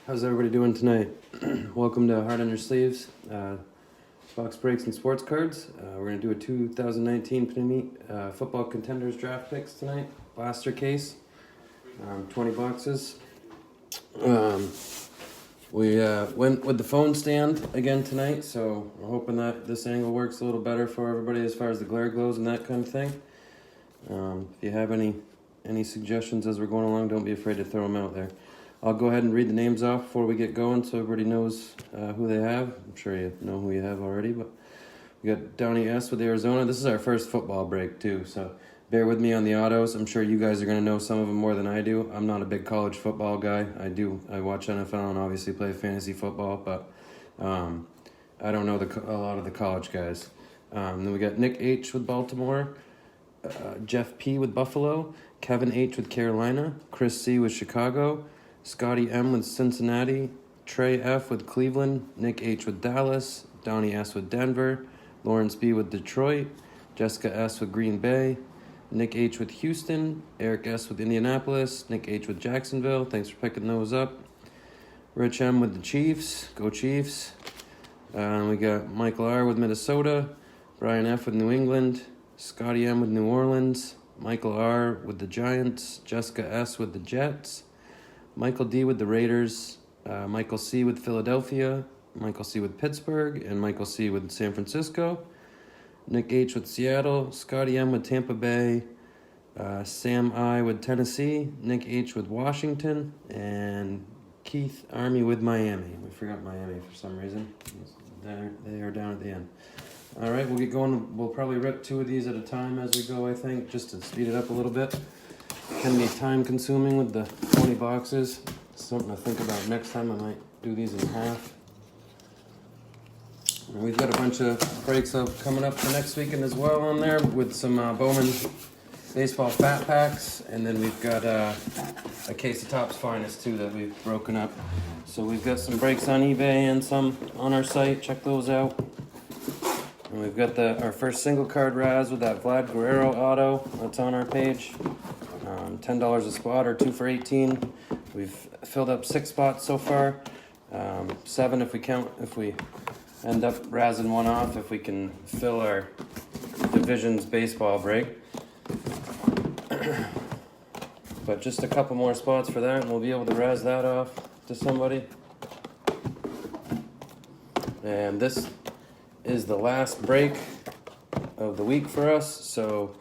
How's everybody doing tonight? Welcome to Heart on Your Sleeves, Box Breaks and Sports Cards. We're going to do a 2019 Panini Football Contenders draft picks tonight. Blaster case, 20 boxes. We went with the phone stand again tonight, so we're hoping that this angle works a little better for everybody as far as the glare glows and that kind of thing. If you have any suggestions as we're going along, don't be afraid to throw them out there. I'll go ahead and read the names off before we get going so everybody knows who they have. I'm sure you know who you have already, but we got Downey S with Arizona. This is our first football break too, so bear with me on the autos. I'm sure you guys are going to know some of them more than I do. I'm not a big college football guy. I watch NFL and obviously play fantasy football, but I don't know a lot of the college guys. Then we got Nick H with Baltimore, Jeff P with Buffalo, Kevin H with Carolina, Chris C with Chicago, Scotty M with Cincinnati, Trey F with Cleveland, Nick H with Dallas, Donnie S with Denver, Lawrence B with Detroit, Jessica S with Green Bay, Nick H with Houston, Eric S with Indianapolis, Nick H with Jacksonville. Thanks for picking those up. Rich M with the Chiefs. Go Chiefs. We got Michael R with Minnesota, Brian F with New England, Scotty M with New Orleans, Michael R with the Giants, Jessica S with the Jets, Michael D with the Raiders, Michael C with Philadelphia, Michael C with Pittsburgh, and Michael C with San Francisco. Nick H with Seattle, Scotty M with Tampa Bay, Sam I with Tennessee, Nick H with Washington, and Keith Army with Miami. We forgot Miami for some reason. They are down at the end. All right, we'll get going. We'll probably rip 2 of these at a time as we go, I think, just to speed it up a little bit. Can be time consuming with the 20 boxes. Something to think about next time. I might do these in half. And we've got a bunch of breaks coming up for next weekend as well on there with some Bowman baseball fat packs. And then we've got a case of Topps Finest too that we've broken up. So we've got some breaks on eBay and some on our site. Check those out. And we've got our first single card Raz with that Vlad Guerrero auto. That's on our page. $10 a spot or 2 for $18. We've filled up 6 spots so far. 7 if we end up razzing one off, if we can fill our division's baseball break. But just a couple more spots for that and we'll be able to razz that off to somebody. And this is the last break of the week for us, so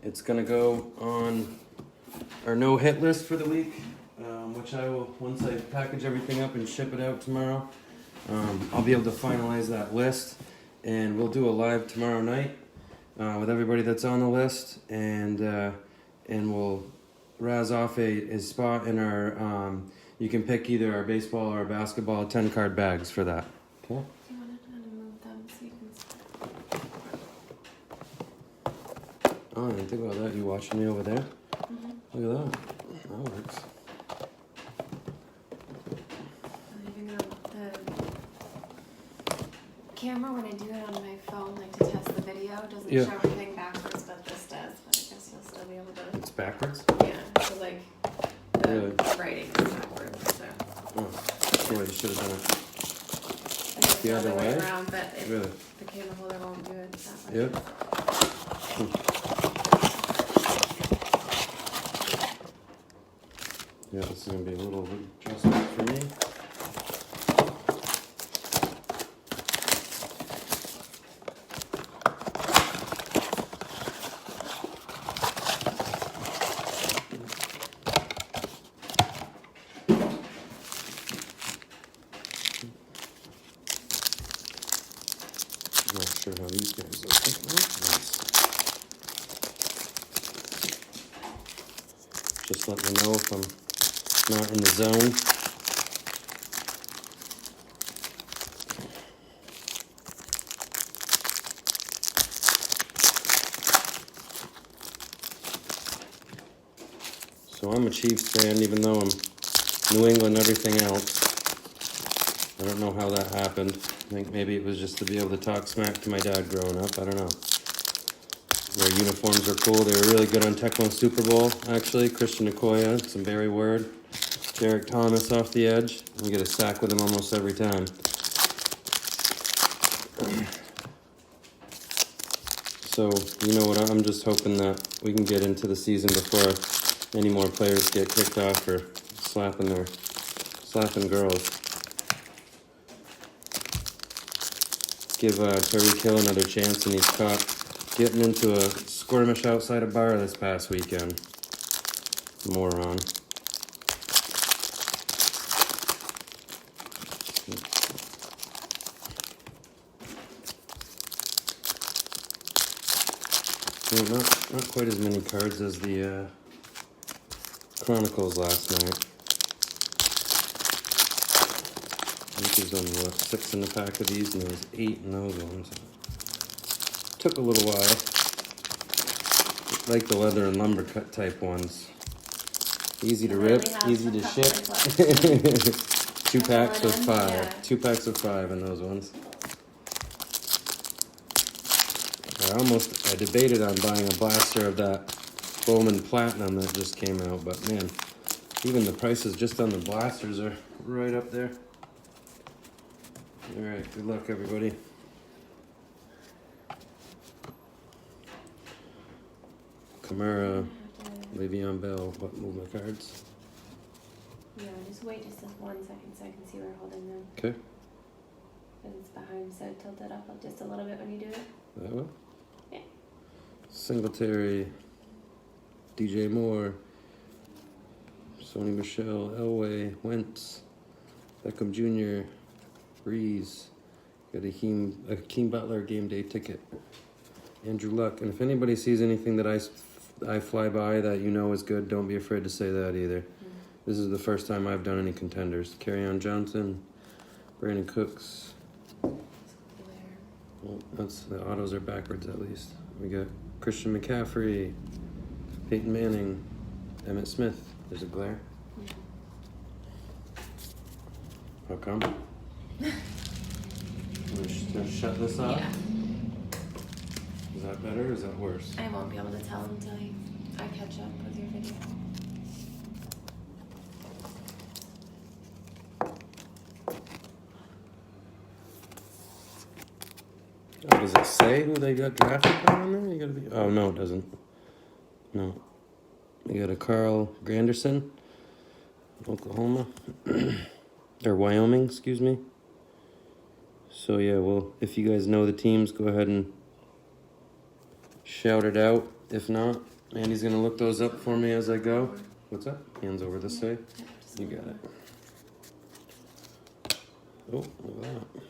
it's gonna go on our no hit list for the week, which I will, once I package everything up and ship it out tomorrow, I'll be able to finalize that list, and we'll do a live tomorrow night with everybody that's on the list, and we'll razz off a spot in our, you can pick either our baseball or our basketball 10-card bags for that. Okay. Oh, I didn't think about that. You watching me over there? Mm-hmm. Look at that. That works. Even the camera, when I do it on my phone, like to test the video, doesn't show everything backwards, but this does. But I guess you'll still be able to. It's backwards? Yeah. So like the writing is backwards. So. Oh, you should have done it. I guess The other way around, but really? The camera holder won't do it that way. Yep. Yeah, this is going to be a little adjustment for me. I'm not sure how these guys look. Nice. Just let me know if I'm not in the zone. So I'm a Chiefs fan, even though I'm New England everything else. I don't know how that happened. I think maybe it was just to be able to talk smack to my dad growing up. I don't know. Their uniforms are cool. They were really good on Tecmo Super Bowl, actually. Christian Okoye, some Barry Word. Derek Thomas off the edge. We get a sack with him almost every time. So, you know what, I'm just hoping that we can get into the season before any more players get kicked off for slapping girls. Give Tariq Hill another chance, and he's caught getting into a skirmish outside a bar this past weekend. Moron. Well, not quite as many cards as the Chronicles last night. I think there's only, 6 in the pack of these, and there's 8 in those ones. Took a little while. Like the leather and lumber cut type ones. Easy to rip, easy to ship. 2 packs with 5. Yeah. 2 packs of 5 in those ones. I debated on buying a blaster of that Bowman Platinum that just came out, but man, even the prices just on the blasters are right up there. Alright, good luck everybody. Kamara, Le'Veon Bell, what, move my cards? Yeah, just wait just 1 second so I can see where we're holding them. Okay. Because it's behind, so tilt it up just a little bit when you do it. That way? Yeah. Singletary, DJ Moore, Sony Michel, Elway, Wentz, Beckham Jr., Breeze, got a Hakeem Butler game day ticket, Andrew Luck. And if anybody sees anything that I fly by that you know is good, don't be afraid to say that either. This is the first time I've done any contenders. Kerryon Johnson, Brandon Cooks. Well, the autos are backwards at least. We got Christian McCaffrey, Peyton Manning, Emmitt Smith. There's a glare. How come? Let's shut this off. Yeah. Is that better or is that worse? I won't be able to tell until I catch up with your video. Oh, does it say who they got drafted by on there? You gotta be. Oh no, it doesn't. No. You got a Carl Granderson, Oklahoma, or Wyoming, excuse me. So yeah, well, if you guys know the teams, go ahead and shout it out. If not, Andy's gonna look those up for me as I go. What's that? Hands over this way. You got it. Oh, look at that.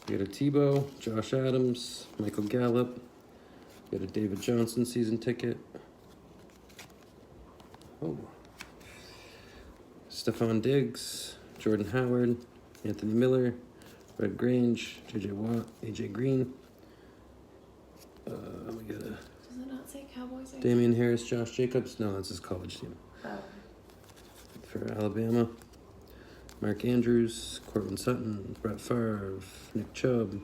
We got a Tebow, Josh Adams, Michael Gallup. We got a David Johnson season ticket. Oh. Stephon Diggs, Jordan Howard, Anthony Miller, Red Grange, J.J. Watt, A.J. Green. We got a... Does it not say Cowboys? Damian Harris, Josh Jacobs. No, that's his college team. Oh. For Alabama. Mark Andrews, Courtland Sutton, Brett Favre, Nick Chubb,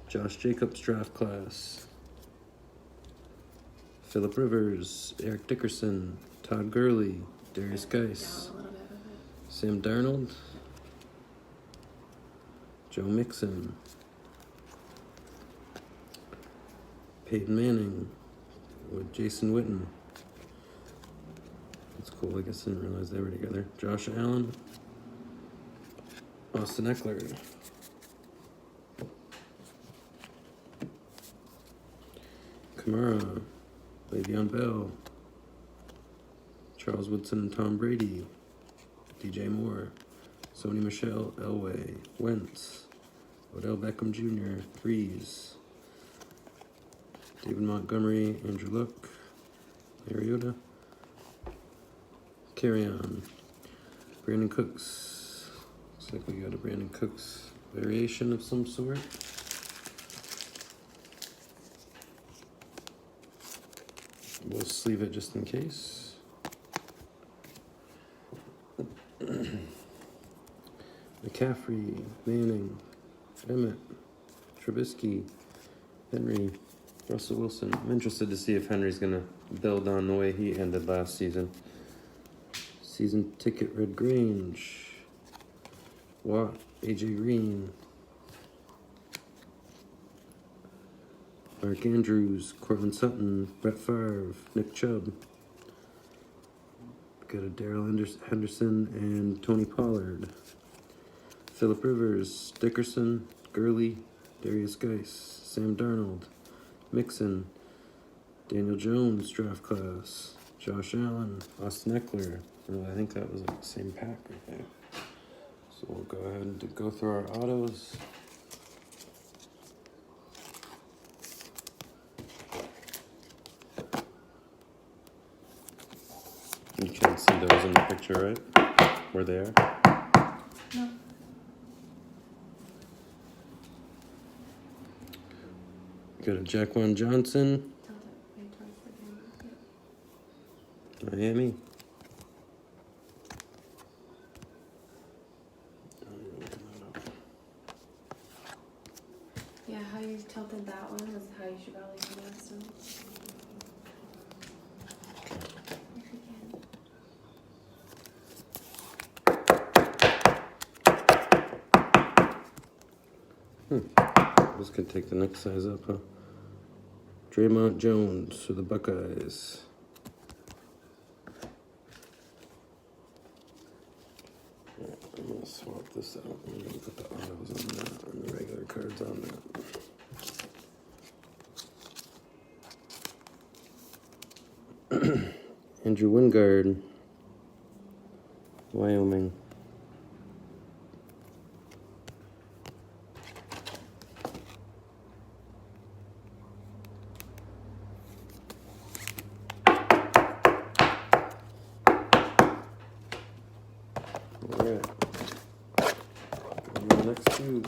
Josh Jacobs draft class, Phillip Rivers, Eric Dickerson, Todd Gurley, Darius Geis, Sam Darnold, Joe Mixon, Peyton Manning with Jason Witten. That's cool. I guess I didn't realize they were together. Josh Allen. Austin Eckler. Kamara. Le'Veon Bell. Charles Woodson and Tom Brady. DJ Moore. Sony Michel, Elway. Wentz. Odell Beckham Jr. Breeze. David Montgomery. Andrew Luck. Mariota. Kerryon. Brandon Cooks. Looks like we got a Brandon Cooks variation of some sort. We'll sleeve it just in case. McCaffrey, Manning, Emmett, Trubisky, Henry, Russell Wilson. I'm interested to see if Henry's going to build on the way he ended last season. Season ticket, Red Grange. Watt, AJ Green. Mark Andrews, Cortland Sutton, Brett Favre, Nick Chubb. Got a Darrell Henderson and Tony Pollard. Phillip Rivers, Dickerson, Gurley, Darius Geis, Sam Darnold, Mixon, Daniel Jones, draft class, Josh Allen, Austin Eckler. I think that was like the same pack right there. So we'll go ahead and go through our autos. You can't see those in the picture, right? Where they are? No. Got a Jaquan Johnson, Miami. Yeah, how you tilted that one was how you should probably do the rest of them. If you can. This could take the next size up, huh? Draymond Jones for the Buckeyes. Right, I'm gonna swap this out. I'm gonna put the autos on that and the regular cards on that. Andrew Wingard, Wyoming. Alright. The next two.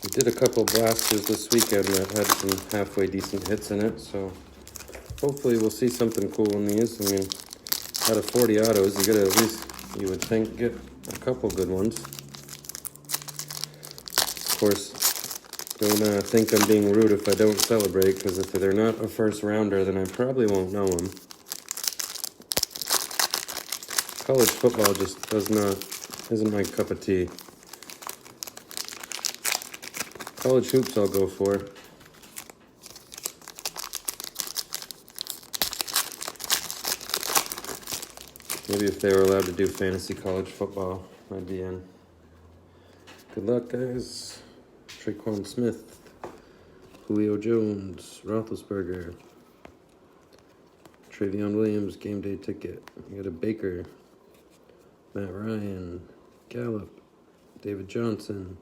We did a couple blasters this weekend that had some halfway decent hits in it, so hopefully we'll see something cool in these. I mean, out of 40 autos, you gotta at least, you would think, get a couple good ones. Of course, don't think I'm being rude if I don't celebrate, because if they're not a first rounder, then I probably won't know them. College football just isn't my cup of tea. College hoops I'll go for. Maybe if they were allowed to do fantasy college football, I'd be in. Good luck, guys. Traquan Smith, Julio Jones, Roethlisberger, Travion Williams, game day ticket. You got a Baker, Matt Ryan, Gallup, David Johnson,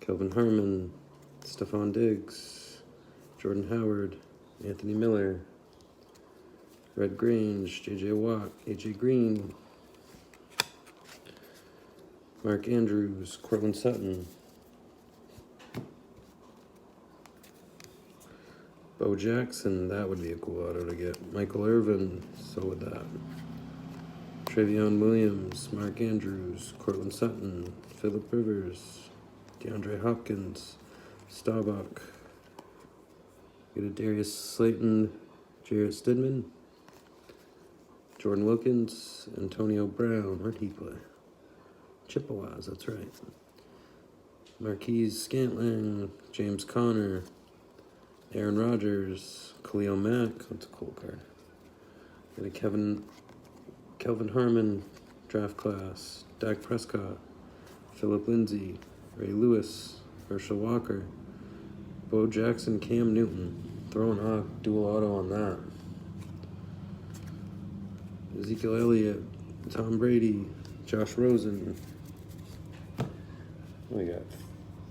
Kelvin Harmon, Stephon Diggs, Jordan Howard, Anthony Miller, Red Grange, J.J. Watt, A.J. Green, Mark Andrews, Cortland Sutton, Bo Jackson, that would be a cool auto to get. Michael Irvin, so would that. Travion Williams, Mark Andrews, Cortland Sutton, Phillip Rivers, DeAndre Hopkins, Staubach. Get a Darius Slayton, Jarrett Stidman, Jordan Wilkins, Antonio Brown. Where'd he play? Chippewas, that's right. Marquise Scantling, James Conner, Aaron Rodgers, Khalil Mack. That's a cool card. Got a Kelvin Harmon draft class. Dak Prescott, Philip Lindsay, Ray Lewis, Herschel Walker, Bo Jackson, Cam Newton. Throwing Hawk dual auto on that. Ezekiel Elliott, Tom Brady, Josh Rosen. We got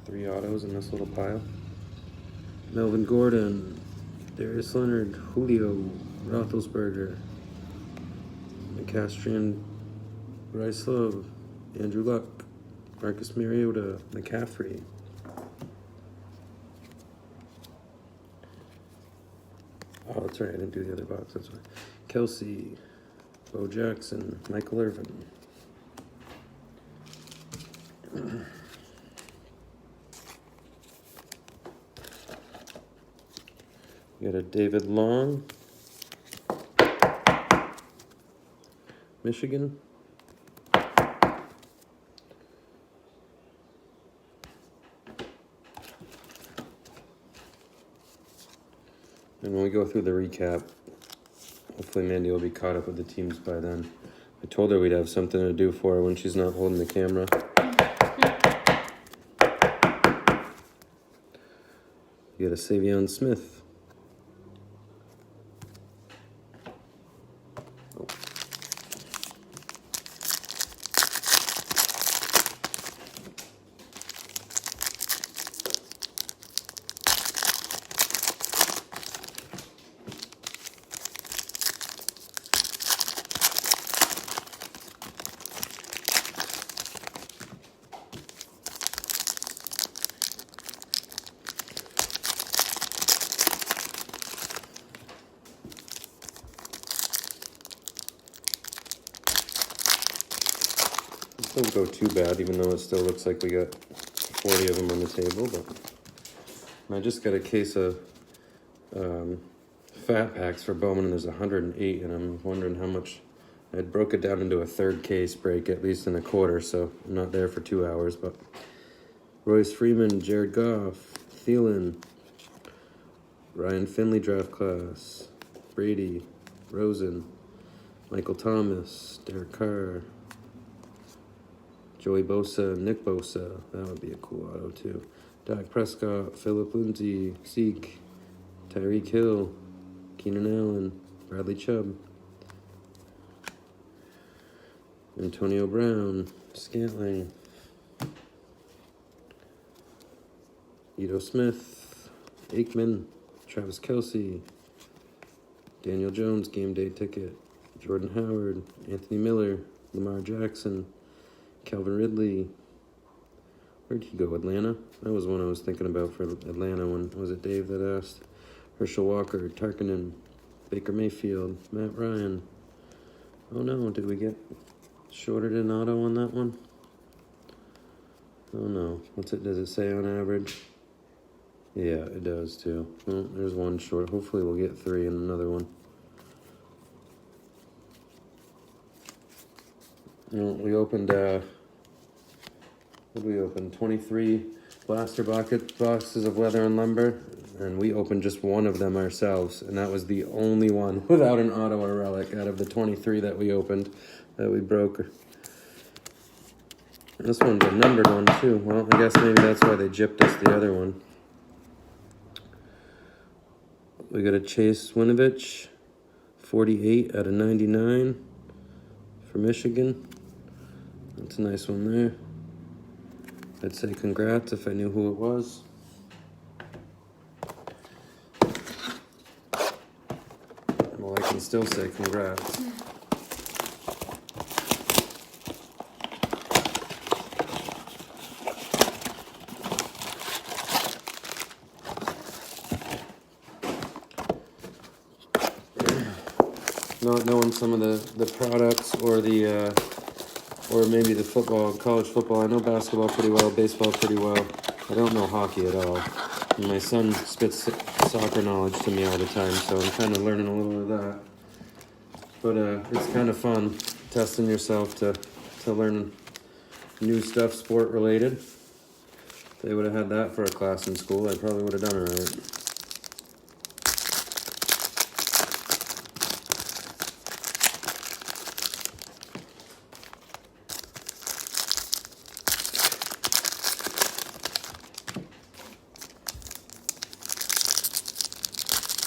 3 autos in this little pile. Melvin Gordon, Darius Leonard, Julio, Roethlisberger, McCastrian, Bryce Love, Andrew Luck, Marcus Mariota, McCaffrey. Oh, that's right, I didn't do the other box, that's right. Kelsey, Bo Jackson, Michael Irvin. We got a David Long, Michigan. And when we go through the recap, hopefully Mandy will be caught up with the teams by then. I told her we'd have something to do for her when she's not holding the camera. You got a Savion Smith. Oh. Don't go too bad, even though it still looks like we got 40 of them on the table. But I just got a case of fat packs for Bowman, and there's 108, and I'm wondering how much. I broke it down into a third case break, at least in a quarter, so I'm not there for 2 hours. But Royce Freeman, Jared Goff, Thielen, Ryan Finley draft class, Brady, Rosen, Michael Thomas, Derek Carr, Joey Bosa, Nick Bosa. That would be a cool auto too. Dak Prescott, Philip Lindsay, Zeke, Tyreek Hill, Keenan Allen, Bradley Chubb, Antonio Brown, Scantling, Ito Smith, Aikman, Travis Kelce, Daniel Jones, game day ticket, Jordan Howard, Anthony Miller, Lamar Jackson, Calvin Ridley. Where'd he go? Atlanta? That was one I was thinking about for Atlanta. When was it Dave that asked? Herschel Walker, Tarkinen, Baker Mayfield, Matt Ryan. Oh no, did we get shorted in auto on that one? Oh no. Does it say on average? Yeah, it does too. Well, there's one short. Hopefully we'll get 3 in another one. We opened, what did we open? 23 blaster boxes of leather and lumber, and we opened just one of them ourselves, and that was the only one without an auto or relic out of the 23 that we opened that we broke. This one's a numbered one too. Well, I guess maybe that's why they gypped us the other one. We got a Chase Winovich, 48 out of 99 for Michigan. That's a nice one there. I'd say congrats if I knew who it was. Well, I can still say congrats. Not knowing some of the products or or maybe the college football. I know basketball pretty well, baseball pretty well. I don't know hockey at all. And my son spits soccer knowledge to me all the time, so I'm kind of learning a little of that. But it's kind of fun testing yourself to learn new stuff sport related. If they would have had that for a class in school, I probably would have done it right.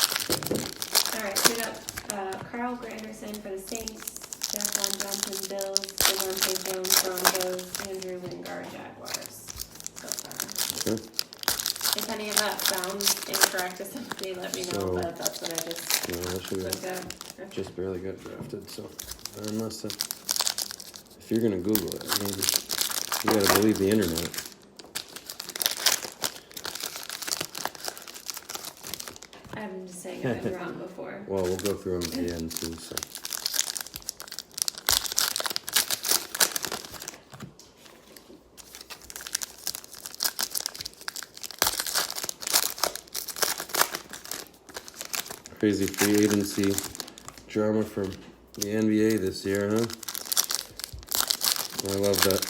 Alright, so we got Carl Granderson for the Saints, Jeffon Johnson, Bills, Devontae Jones, Broncos, Andrew Wingard, Jaguars. So far. Okay. If any of that sounds incorrect to somebody, let me know, So- but that's what I just No, that should looked at. just barely got drafted, so unless if you're gonna Google it, I mean, you gotta believe the internet. I'm just saying I've been wrong before. Well, we'll go through them at the end too, so. Crazy free agency drama from the NBA this year, huh? I love that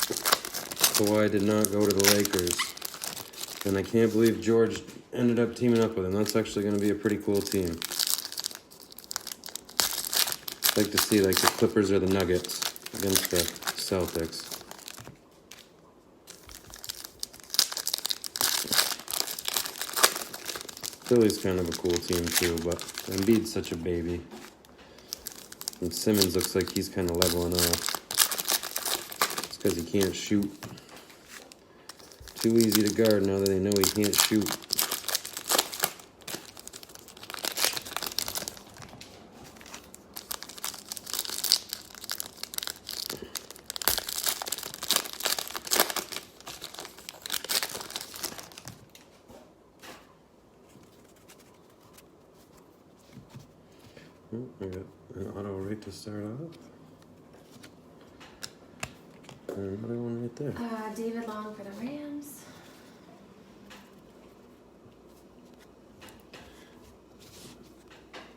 Kawhi did not go to the Lakers. And I can't believe George ended up teaming up with him. That's actually going to be a pretty cool team. I'd like to see like the Clippers or the Nuggets against the Celtics. Philly's kind of a cool team too, but Embiid's such a baby. And Simmons looks like he's kind of leveling off. It's because he can't shoot. Too easy to guard now that they know he can't shoot. I got an auto rate to start off. And another one right there. David Long for the Rams.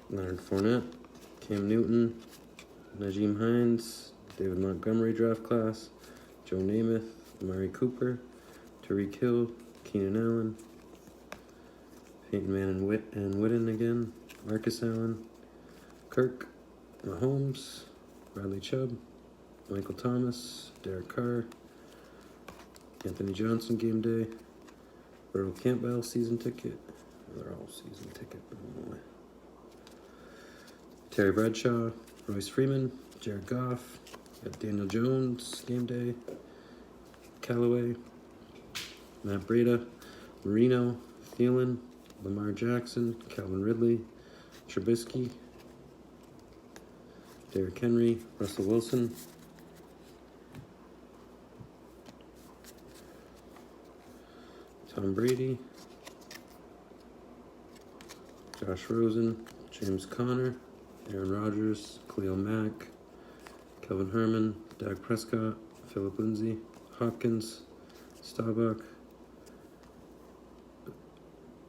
Leonard Fournette, Cam Newton, Najee Hines, David Montgomery draft class, Joe Namath, Amari Cooper, Tyreek Hill, Keenan Allen, Peyton Manning and Witten again, Marcus Allen, Kirk, Mahomes, Bradley Chubb, Michael Thomas, Derek Carr, Anthony Johnson game day, Earl Campbell season ticket. They're all season ticket. Oh, Terry Bradshaw, Royce Freeman, Jared Goff, got Daniel Jones game day, Callaway, Matt Breida, Marino, Thielen, Lamar Jackson, Calvin Ridley, Trubisky, Derrick Henry, Russell Wilson, Tom Brady, Josh Rosen, James Conner, Aaron Rodgers, Khalil Mack, Kelvin Herman, Dak Prescott, Phillip Lindsay, Hopkins, Staubach,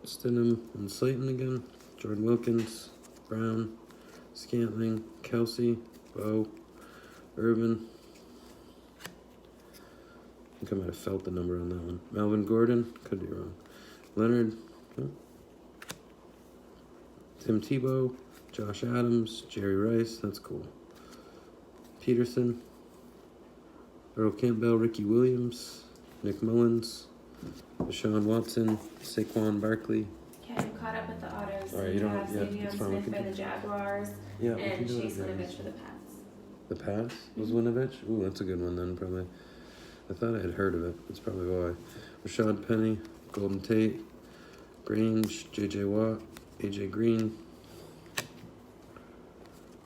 Stidham and Slayton again, Jordan Wilkins, Brown, Scantling, Kelsey, Bo, Irvin. I think I might have felt the number on that one. Melvin Gordon, could be wrong. Leonard, Tim Tebow, Josh Adams, Jerry Rice, that's cool. Peterson, Earl Campbell, Ricky Williams, Nick Mullins, Deshaun Watson, Saquon Barkley. Okay, I'm caught up with the autos. All right, you don't have yeah, Savion it's fine. We Smith can for the Jaguars Yeah, we and can do it Chase again. Winovich for the Pats. The Pass was Winovich? Ooh, that's a good one then, probably. I thought I had heard of it. That's probably why. Rashad Penny, Golden Tate, Grange, J.J. Watt, A.J. Green,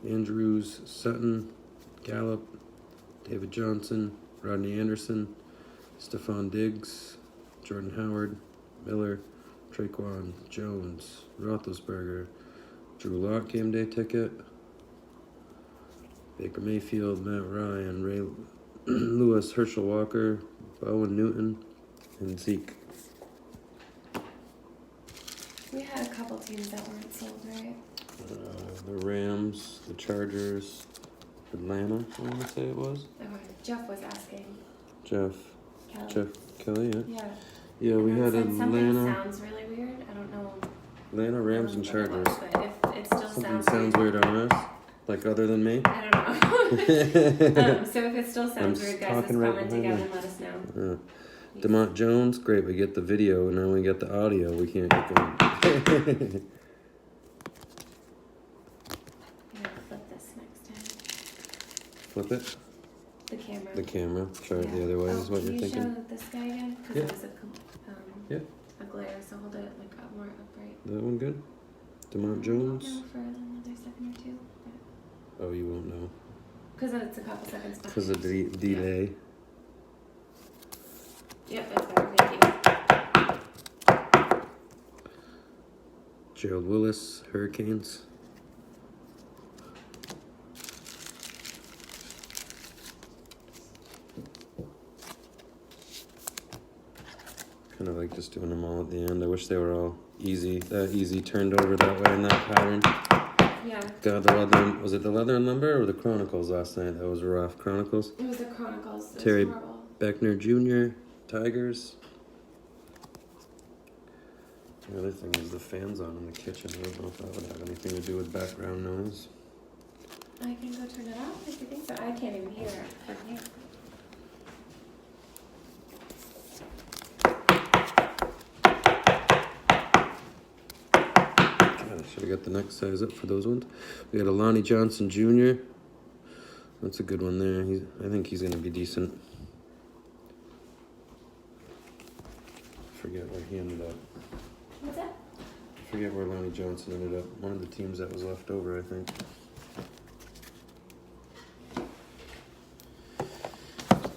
Andrews, Sutton, Gallup, David Johnson, Rodney Anderson, Stephon Diggs, Jordan Howard, Miller, Traquan, Jones, Roethlisberger, Drew Lock game day ticket, Baker Mayfield, Matt Ryan, Ray Lewis, Herschel Walker, Bowen Newton, and Zeke. We had a couple teams that weren't sold, right? The Rams, the Chargers, Atlanta, I want to say it was. Okay. Jeff was asking. Jeff Kelly, yeah. Yeah. Yeah, we had Something Atlanta. sounds really weird. I don't know. Atlanta, Rams, and Chargers. But if it still Something sounds weird on us, like other than me. I don't know. So if it still sounds weird, guys, just comment together and let us know. DeMont Jones, great. We get the video, and now we get the audio. We can't get going. Flip this next time. Flip it. The camera. The camera. Try it the other way. Is what you're thinking. Can you show this guy again? Because Yeah. there was Yeah. a glare, so hold it like up more upright. That one good. DeMont Jones. No, for another second or two. Oh, you won't know. Because it's a couple seconds behind. Because of the delay. Yep, that's better. Thank you. Gerald Willis, Hurricanes. Kind of like just doing them all at the end. I wish they were all easy turned over that way in that pattern. Yeah. God, the leather, was it the Leather and Lumber or the Chronicles last night? That was rough. Chronicles. It was the Chronicles. It was Terry horrible. Beckner Jr., Tigers. The other thing is the fans on in the kitchen. I don't know if that would have anything to do with background noise. I can go turn it off if you think so. I can't even hear it from here. God, I should have got the next size up for those ones. We got a Lonnie Johnson Jr. That's a good one there. I think he's going to be decent. Forget where he ended up. What's that? Forget where Lonnie Johnson ended up. One of the teams that was left over, I think.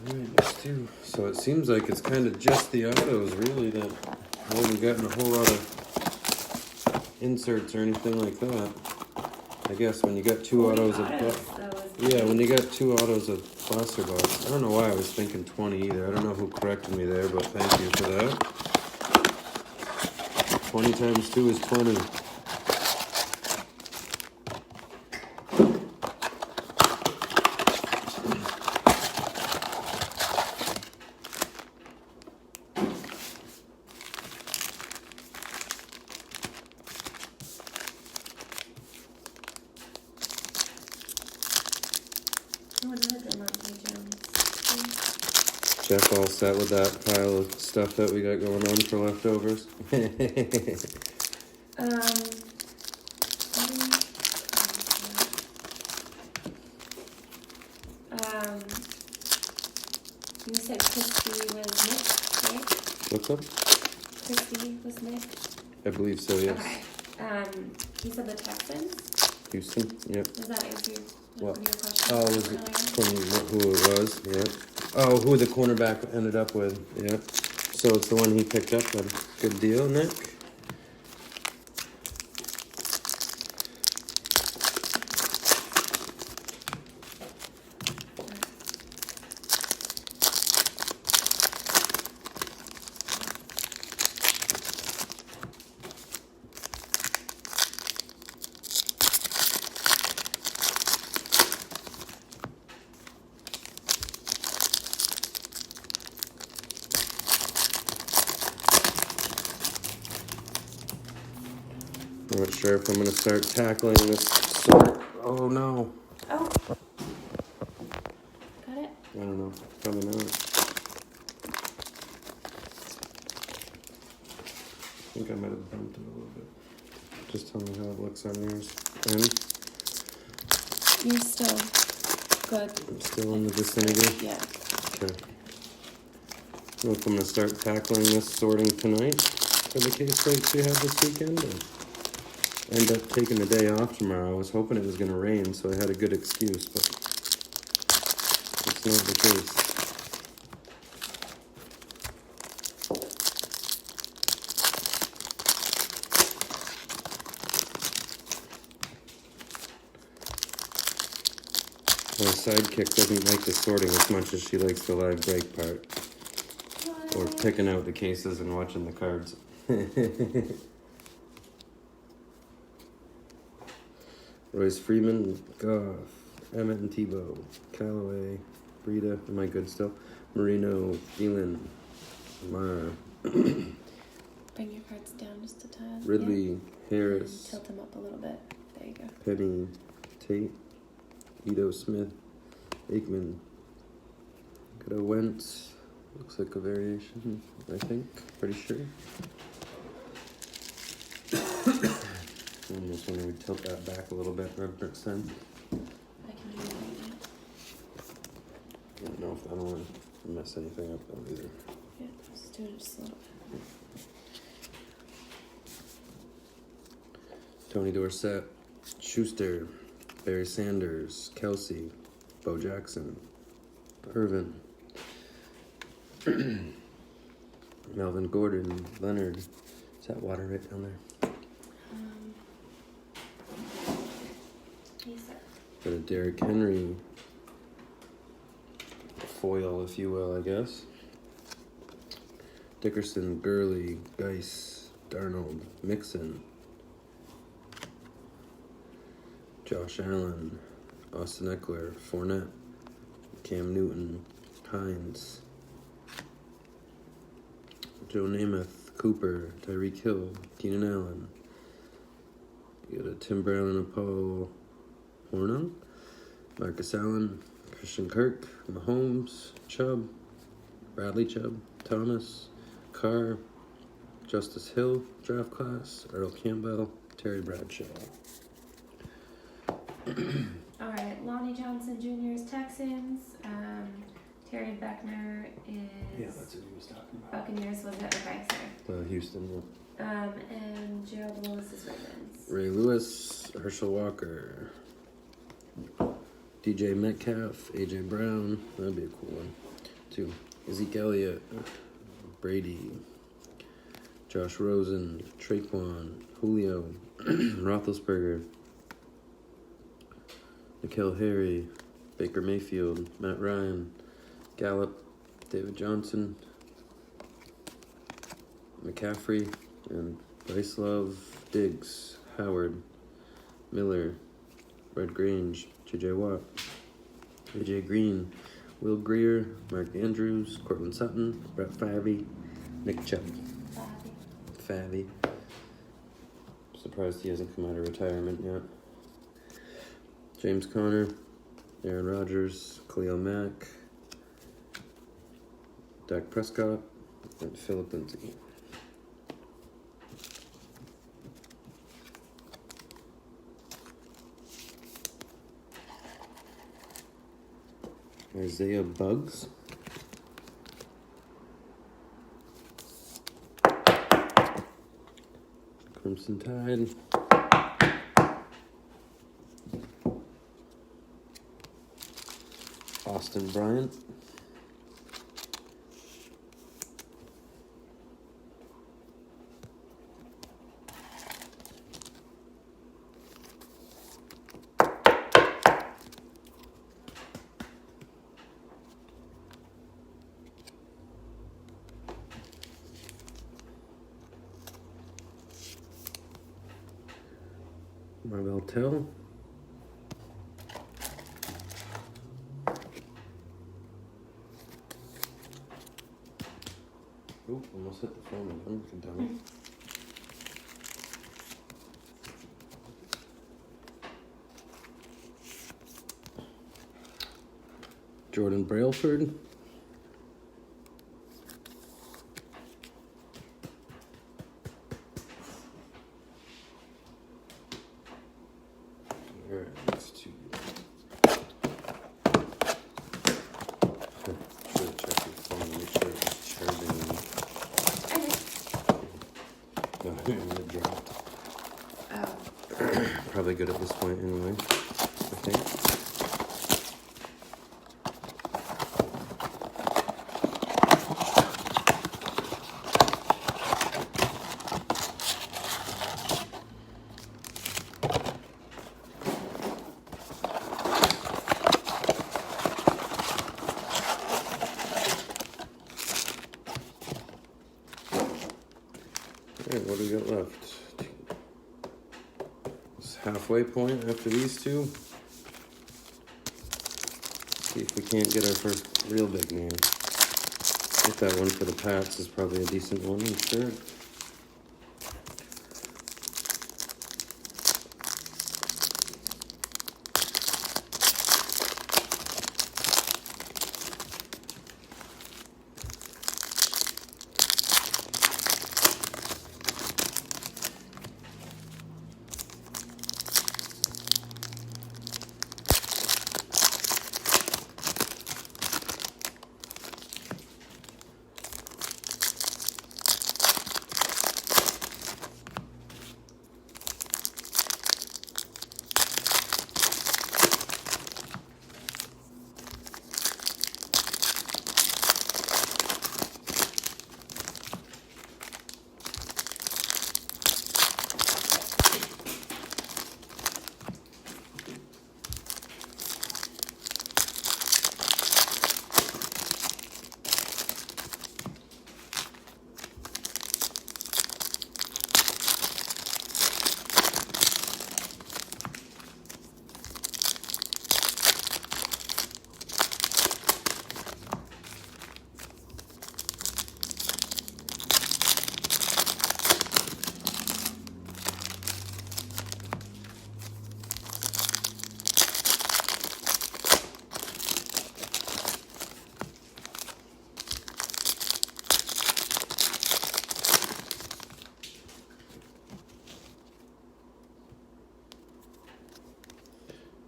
Alright, there's two. So it seems like it's kind of just the autos, really, that I haven't gotten a whole lot of inserts or anything like that. I guess when you got two autos of... Yeah, when you got two autos of Plaster Box. I don't know why I was thinking 20 either. I don't know who corrected me there, but thank you for that. 20 times 2 is 20. Oh, another good Monty Jones. Jeff all set with that pile of stuff that we got going on for leftovers. You said Christy was Nick, right? What's up? Christy was Nick. I believe so, yes. Okay. He said the Texans. Houston, yep. Does that answer your What? question? Oh, was it from who it was? Yep. Oh, who the cornerback ended up with? Yep. So it's the one he picked up. Then. Good deal, Nick. I'm not sure if I'm going to start tackling this sort. Oh, no. Oh. Got it? I don't know. Probably not. I think I might have bumped it a little bit. Just tell me how it looks on yours. And You're still good. I'm still in the vicinity. Yeah. Okay. Look, I'm going to start tackling this sorting tonight for the case breaks we have this weekend. And end up taking the day off tomorrow. I was hoping it was going to rain, so I had a good excuse, but it's not the case. My sidekick doesn't like the sorting as much as she likes the live break part. Or picking out the cases and watching the cards. Royce Freeman, Goff, Emmett and Tebow, Callaway, Breida, am I good still? Marino, Thielen, Mara, Bring your cards down just a tad. Ridley, Yeah. Harris, And tilt them up a little bit. There you go. Penny, Tate, Ito Smith, Aikman, got a Wentz, looks like a variation, I think, pretty sure. Almost when we tilt that back a little bit, next time. I can do it right now. I don't know if I don't want to mess anything up though either. Yeah, just do it just a little bit. Tony Dorsett, Schuster, Barry Sanders, Kelsey, Bo Jackson, Irvin, Melvin Gordon, Leonard. Is that water right down there? Yes, sir. Got a Derrick Henry foil, if you will, I guess. Dickerson, Gurley, Geis, Darnold, Mixon, Josh Allen, Austin Eckler, Fournette, Cam Newton, Hines, Joe Namath, Cooper, Tyreek Hill, Keenan Allen. You got a Tim Brown and a Paul Hornung, Marcus Allen, Christian Kirk, Mahomes, Chubb, Bradley Chubb, Thomas, Carr, Justice Hill, draft class, Earl Campbell, Terry Bradshaw. All right, Lonnie Johnson Jr. is Texans. Terry Beckner is what he was talking about. Buccaneers. Was it? Okay, sorry. Houston. And Gerald Lewis is Ravens. Ray Lewis, Herschel Walker, DJ Metcalf, AJ Brown. That'd be a cool one, too. Zeke Elliott, Brady, Josh Rosen, Traquan, Julio, Roethlisberger, N'Keal Harry, Baker Mayfield, Matt Ryan, Gallup, David Johnson, McCaffrey, and Bryce Love, Diggs, Howard, Miller, Red Grange, J.J. Watt, A.J. Green, Will Greer, Mark Andrews, Cortland Sutton, Brett Favre, Nick Chubb. Favre. Surprised he hasn't come out of retirement yet. James Conner, Aaron Rodgers, Khalil Mack, Dak Prescott, and Philip Lindsay. Isaiah Bugs. Crimson Tide. Austin Bryant. Marvell Tell. Oop, almost hit the phone again. Good done. Jordan Brailford. Alright, let's do. Should check your phone, make sure it's charging. No, it dropped. Oh. Probably good at this point anyway, I think. Alright, what do we got left? halfway point after these two. See if we can't get our first real big name. I think that one for the Pats is probably a decent one, I'm sure.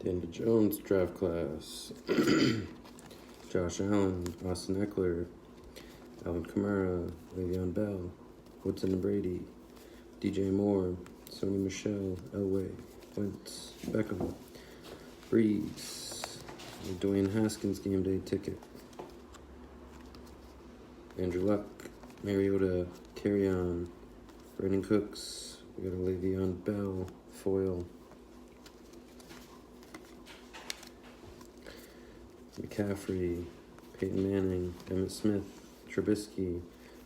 Daniel Jones draft class. Josh Allen, Austin Eckler, Alvin Kamara, Le'Veon Bell, Woodson and Brady, DJ Moore, Sony Michel, Elway, Wentz, Beckham, Breeze, Dwayne Haskins game day ticket, Andrew Luck, Mariota, Carry-On, Brandon Cooks, we got a Le'Veon Bell foil, McCaffrey, Peyton Manning, Emmitt Smith, Trubisky,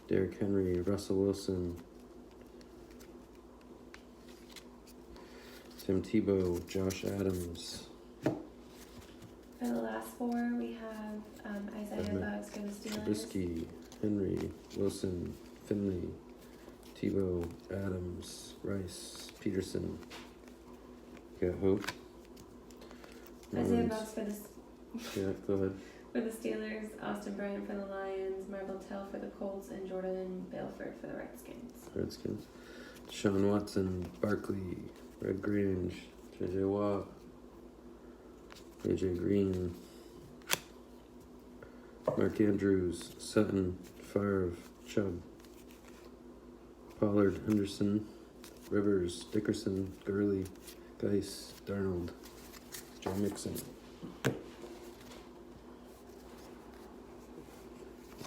Derrick Henry, Russell Wilson, Tim Tebow, Josh Adams. For the last four, we have Isaiah Bugs for the Steelers. Trubisky, Henry, Wilson, Finley, Tebow, Adams, Rice, Peterson. You got who? Isaiah Bugs for the Yeah, go ahead. For the Steelers, Austin Bryant for the Lions, Marvel Tell for the Colts, and Jordan Belfort for the Redskins. Sean Watson, Barkley, Red Grange, JJ Watt, AJ Green, Mark Andrews, Sutton, Favre, Chubb, Pollard, Henderson, Rivers, Dickerson, Gurley, Geis, Darnold, Joe Mixon.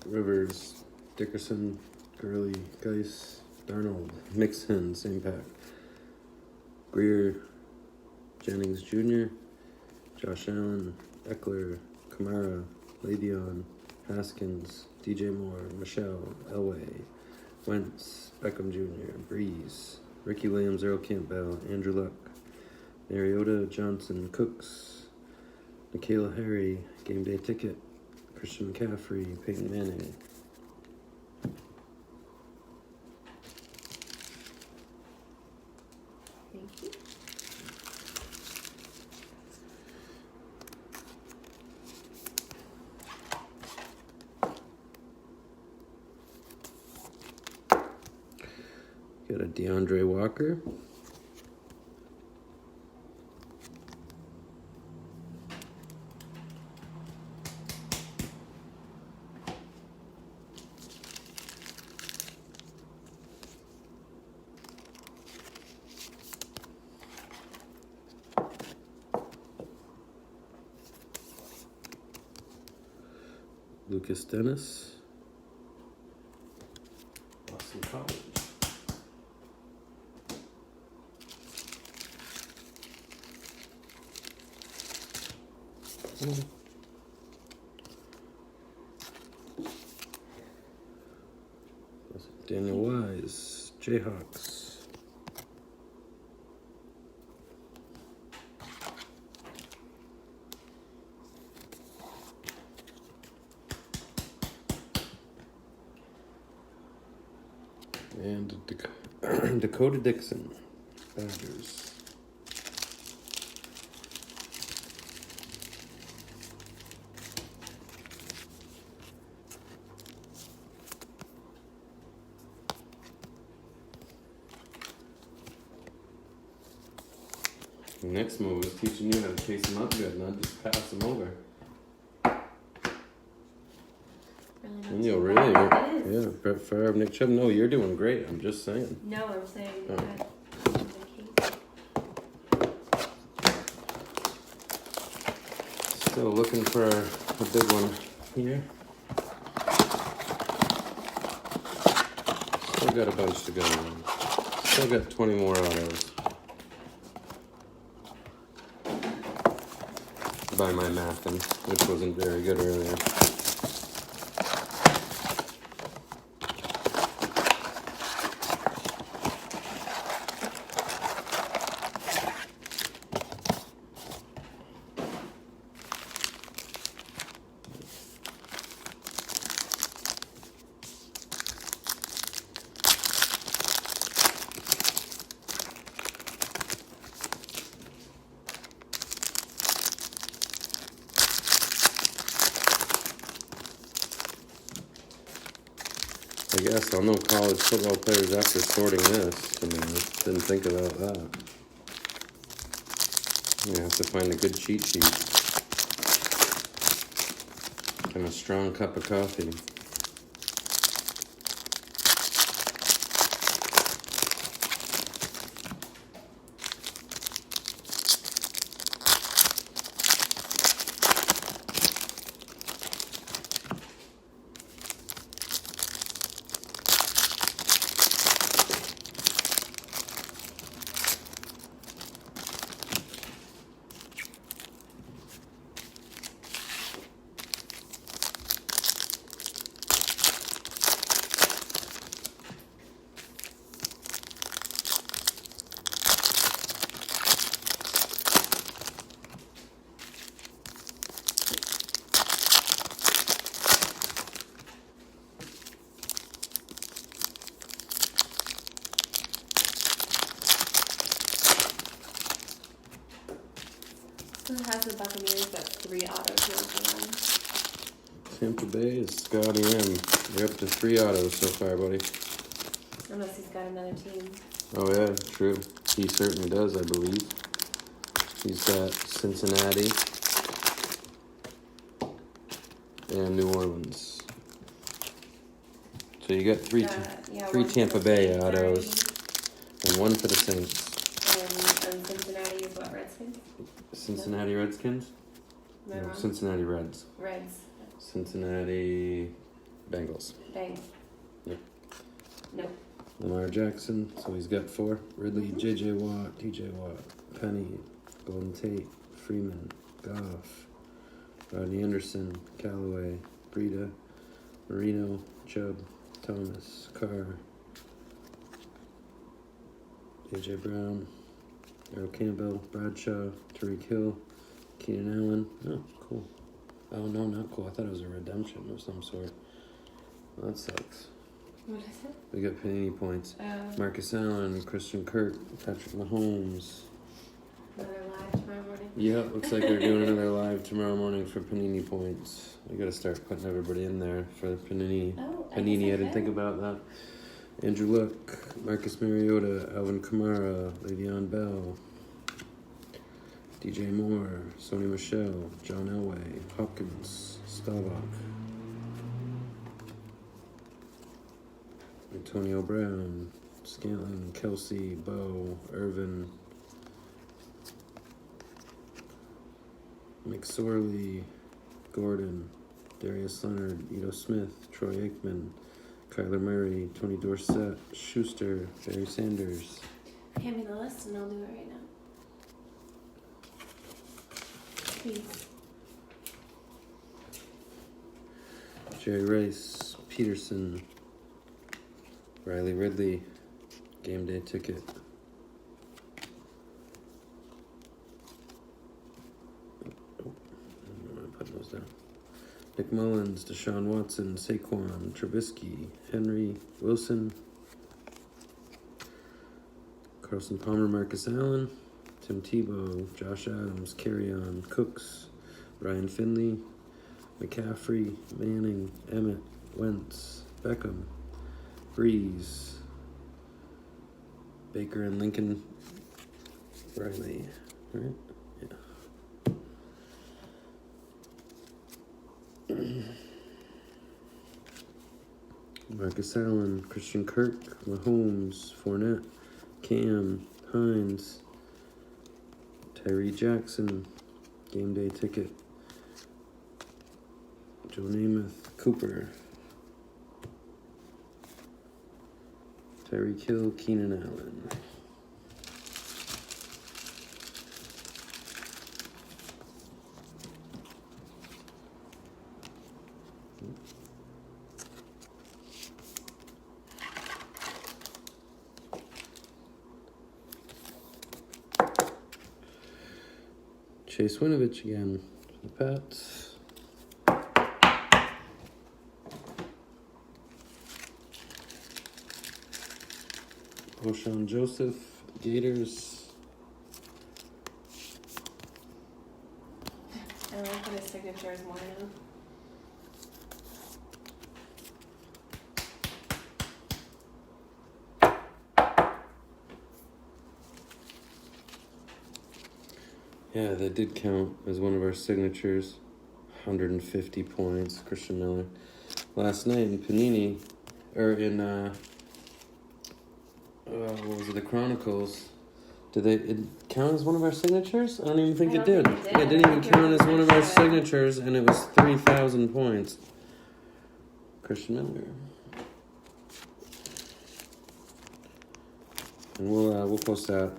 Rivers, Dickerson, Gurley, Geis, Darnold, Mixon, same pack. Greer, Jennings Jr., Josh Allen, Eckler, Kamara, Le'Veon, Haskins, DJ Moore, Michelle, Elway, Wentz, Beckham Jr., Breeze, Ricky Williams, Earl Campbell, Andrew Luck, Mariota, Johnson, Cooks, N'Keal Harry, game day ticket, Christian McCaffrey, Peyton Manning. Thank you. Got a DeAndre Walker. Lucas Dennis, Boston College. Daniel Wise, Jayhawks. And Dakota Dixon, Badgers. The next move is teaching you how to chase them up good, not just pass them over. And you'll really, yeah, Brett Favre, Nick Chubb. No, you're doing great. I'm just saying. No, I'm saying Oh. that. Still looking for a big one here. Still got a bunch to go. Still got 20 more autos. By my math, which wasn't very good earlier. I guess I'll know college football players after sorting this. I mean, I didn't think about that. You have to find a good cheat sheet and a strong cup of coffee. Who has the Buccaneers? That's 3 autos here for them. Tampa Bay is Scotty M. You're up to 3 autos so far, buddy. Unless he's got another team. Oh yeah, true. He certainly does, I believe. He's got Cincinnati and New Orleans. So you got three Tampa Bay autos and 1 for the Saints. And Cincinnati is what, Redskins? Cincinnati Redskins? Am I No, wrong? Cincinnati Reds. Reds. Cincinnati Bengals. Bang. Yep. Nope. Lamar Jackson, so he's got 4. Ridley, J.J. Watt, T.J. Watt, Penny, Golden Tate, Freeman, Goff, Rodney Anderson, Callaway, Breida, Marino, Chubb, Thomas, Carr, A.J. Brown, Earl Campbell, Bradshaw, Tariq Hill, Keenan Allen. Oh, cool. Oh, no, not cool. I thought it was a redemption of some sort. Well, that sucks. What is it? We got Panini points. Marcus Allen, Christian Kirk, Patrick Mahomes. Another live tomorrow morning. Yep, looks like they're doing another live tomorrow morning for Panini points. We gotta start putting everybody in there for Panini. Oh, Panini, I didn't think about that. Andrew Luck, Marcus Mariota, Alvin Kamara, Le'Veon Bell, DJ Moore, Sony Michel, John Elway, Hopkins, Staubach, Antonio Brown, Scanlon, Kelsey, Bo, Irvin, McSorley, Gordon, Darius Leonard, Ito Smith, Troy Aikman, Kyler Murray, Tony Dorsett, Schuster, Barry Sanders. Hand me the list and I'll do it right now. Please. Jerry Rice, Peterson, Riley Ridley, game day ticket. Oh, I'm putting those down. Nick Mullins, Deshaun Watson, Saquon, Trubisky, Henry, Wilson, Carlson Palmer, Marcus Allen, Tim Tebow, Josh Adams, Carrion, Cooks, Ryan Finley, McCaffrey, Manning, Emmett, Wentz, Beckham, Breeze, Baker and Lincoln Riley, right? Yeah. Marcus Allen, Christian Kirk, Mahomes, Fournette, Cam, Hines, Tyree Jackson, game day ticket, Joe Namath, Cooper, Tyreek Hill, Keenan Allen. Chase Winovich again for the Pats. O'Shawn Joseph, Gators. I like his signatures more now. Yeah, that did count as one of our signatures. 150 points, Christian Miller. Last night in Panini, or in, what was it, the Chronicles, did it count as one of our signatures? I don't even think it did. Yeah, it didn't even count as one of our signatures, and it was 3,000 points. Christian Miller. And we'll post that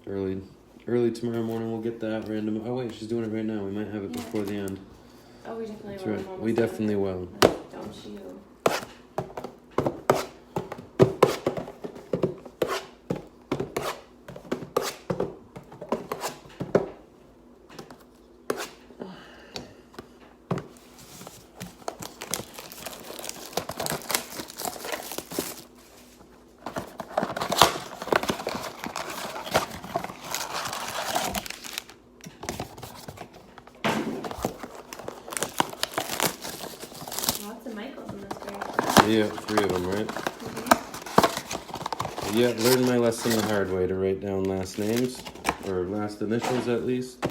early tomorrow morning. We'll get that random. Oh wait, she's doing it right now. We might have it before the end. Oh, we definitely That's will. right. We definitely will. Don't you? Lots of Michaels in this grade. Yeah, 3 of them, right? Yeah, learned my lesson the hard way to write down last names, or last initials at least.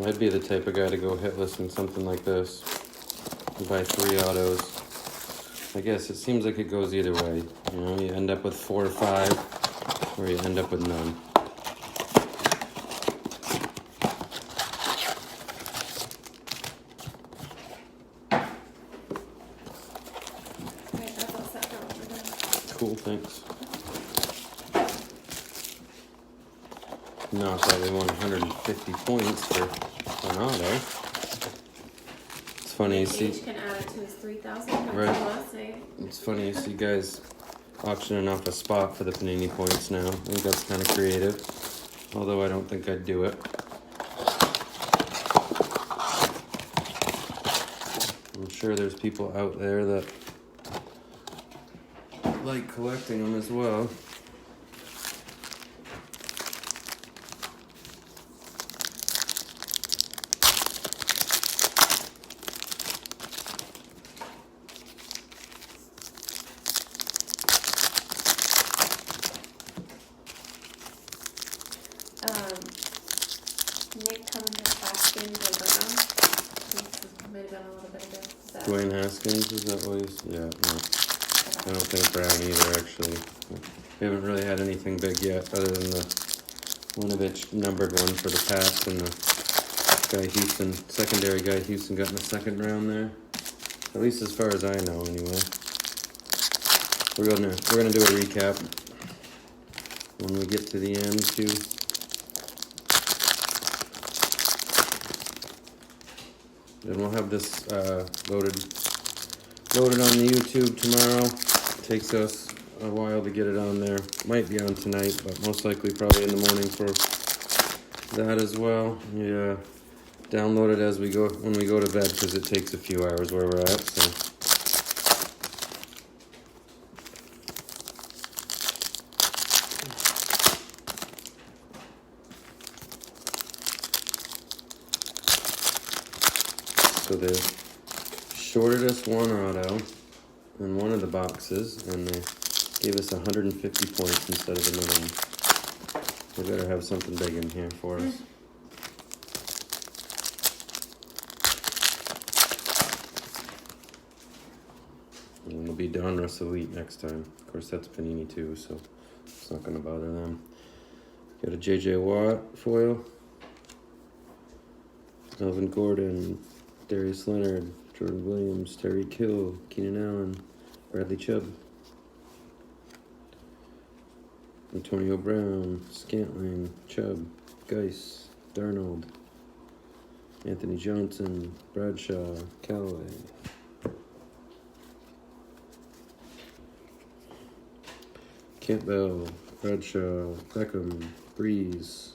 I'd be the type of guy to go hitless in something like this. Buy 3 autos. I guess it seems like it goes either way. You know, you end up with 4 or 5, or you end up with none. Right, that's all set for what we're doing. Cool, thanks. No, I thought they won 150 points for an auto. It's funny you see. Each can add it to his 3,000. Right. Say. It's funny you see guys auctioning off a spot for the Panini points now. I think that's kind of creative. Although I don't think I'd do it. I'm sure there's people out there that like collecting them as well. Nick Haskins or Brown. This might have been a little bit of this. Dwayne Haskins, is that what he's... Yeah, no. Okay. I don't think Brown either, actually. We haven't really had anything big yet, other than the Winovich numbered one for the Pats and the guy Houston, secondary guy Houston got in the second round there. At least as far as I know, anyway. We're gonna do a recap when we get to the end too. Then we'll have this loaded on the YouTube tomorrow. Takes us a while to get it on there. Might be on tonight, but most likely probably in the morning for that as well. Yeah, download it as we go when we go to bed because it takes a few hours where we're at. So. So they shorted us one auto in one of the boxes, and they gave us 150 points instead of another one. We better have something big in here for us. And it'll be Donruss Elite next time. Of course, that's Panini too, so it's not going to bother them. Got a J.J. Watt foil. Melvin Gordon. Darius Leonard, Jordan Williams, Tyreek Hill, Keenan Allen, Bradley Chubb, Antonio Brown, Scantling, Chubb, Geis, Darnold, Anthony Johnson, Bradshaw, Callaway. Campbell, Bradshaw, Beckham, Breeze,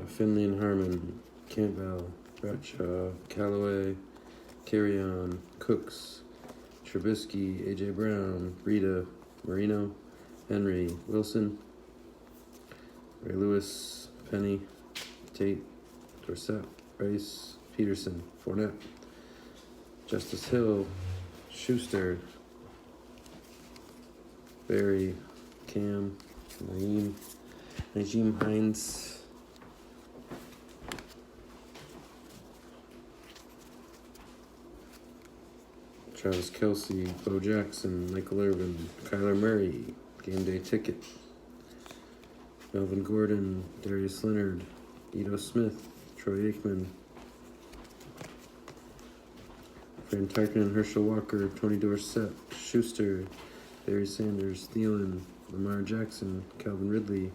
Finley and Harmon, Campbell, Bradshaw, Callaway, Carrion, Cooks, Trubisky, A.J. Brown, Rita, Marino, Henry, Wilson, Ray Lewis, Penny, Tate, Dorsett, Rice, Peterson, Fournette, Justice Hill, Schuster, Barry, Cam, Naeem Hines, Travis Kelce, Bo Jackson, Michael Irvin, Kyler Murray, game day ticket, Melvin Gordon, Darius Leonard, Ito Smith, Troy Aikman, Fran Tarkenton, Herschel Walker, Tony Dorsett, Schuster, Barry Sanders, Thielen, Lamar Jackson, Calvin Ridley,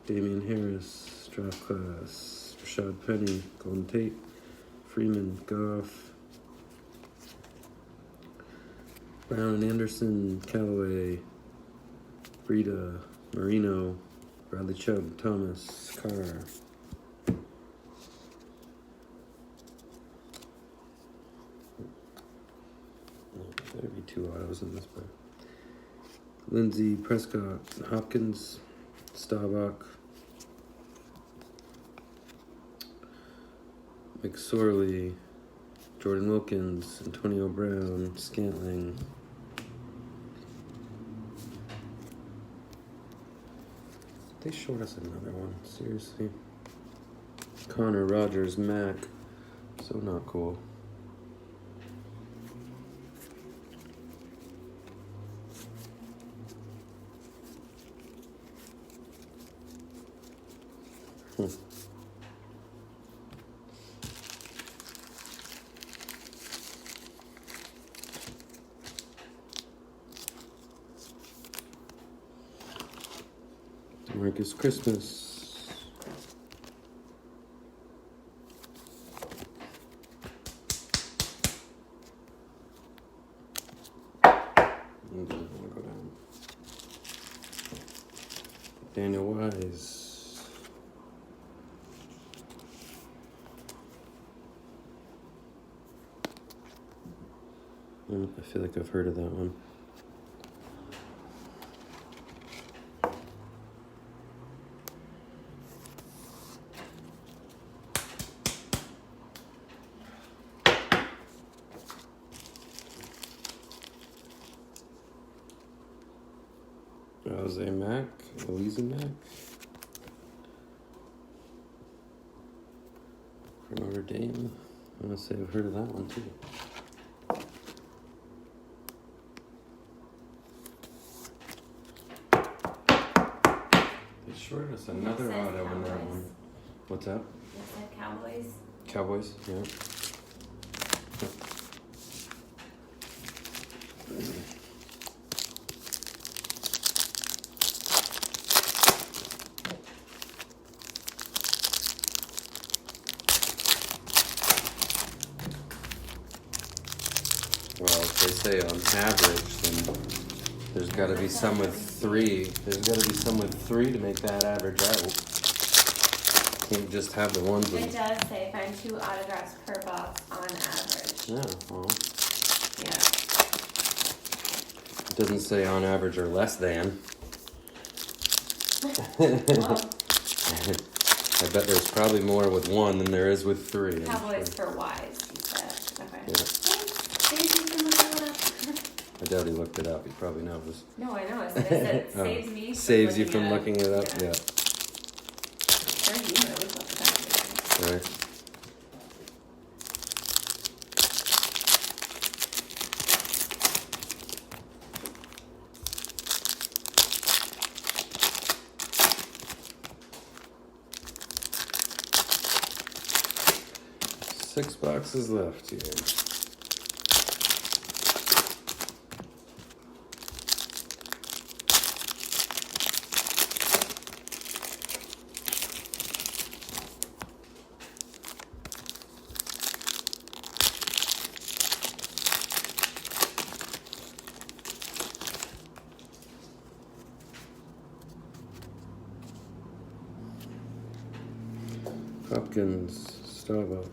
Damian Harris, draft class, Rashad Penny, Golden Tate, Freeman, Goff, Brown and Anderson, Callaway, Breida, Marino, Bradley Chubb, Thomas, Carr. There'd be two autos in this pair. Lindsey, Prescott, Hopkins, Staubach, McSorley, Jordan Wilkins, Antonio Brown, Scantling. They showed us another one, seriously. Connor, Rogers, Mack. So not cool. Marcus Christmas. Doesn't want to go down. Daniel Wise. I feel like I've heard of that one. Jose Mack, Elise Mack. For Notre Dame. I want to say I've heard of that one too. sure there's another It says auto in that Cowboys. one. What's that? It said Cowboys. Cowboys, yeah. Well, if they say on average, then there's got to be some with 3. There's got to be some with 3 to make that average out. Can't just have the ones It with. does say find 2 autographs per box on average. Yeah, well, Yeah. it doesn't say on average or less than. Well, I bet there's probably more with 1 than there is with 3. I'm Cowboys sure. for Wise, he said. Okay. Yeah. Thank you for looking it up. I doubt he looked it up. He probably knows. No, I know. I said it Oh, saves me. Saves you from looking it up. Yeah. Yeah. Sure, you know what the time Right. Six boxes left here. Hopkins, Starbuck,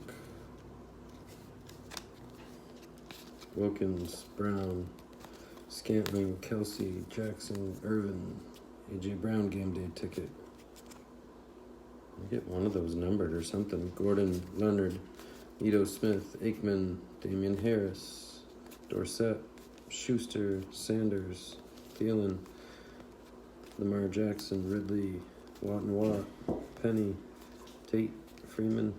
Wilkins, Brown, Scantling, Kelsey, Jackson, Irvin, AJ Brown game day ticket. I get one of those numbered or something. Gordon, Leonard, Ito Smith, Aikman, Damian Harris, Dorsett, Schuster, Sanders, Thielen, Lamar Jackson, Ridley, Watt and Watt, Penny, Tate, Freeman,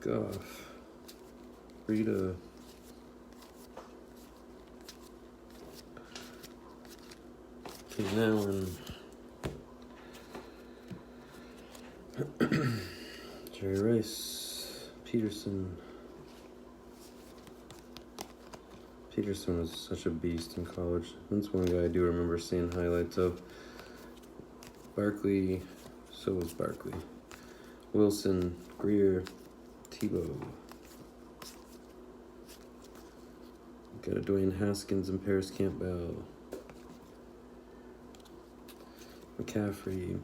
Goff, Rita, Kane Allen, Jerry Rice, Peterson. Peterson was such a beast in college. That's one guy I do remember seeing highlights of. Barkley, so was Barkley. Wilson, Greer, Tebow. Got a Dwayne Haskins and Paris Campbell. McCaffrey.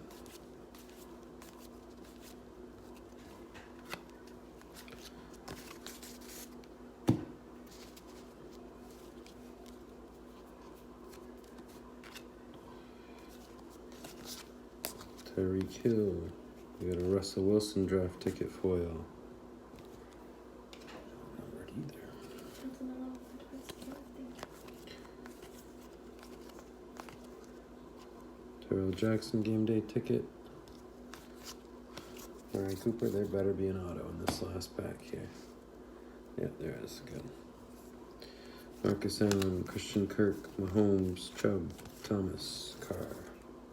Tyreek Hill. We got a Russell Wilson draft ticket foil. Not numbered either. Terrell Jackson game day ticket. Alright, Cooper, there better be an auto in this last pack here. Yeah, there is. Good. Marcus Allen, Christian Kirk, Mahomes, Chubb, Thomas, Carr.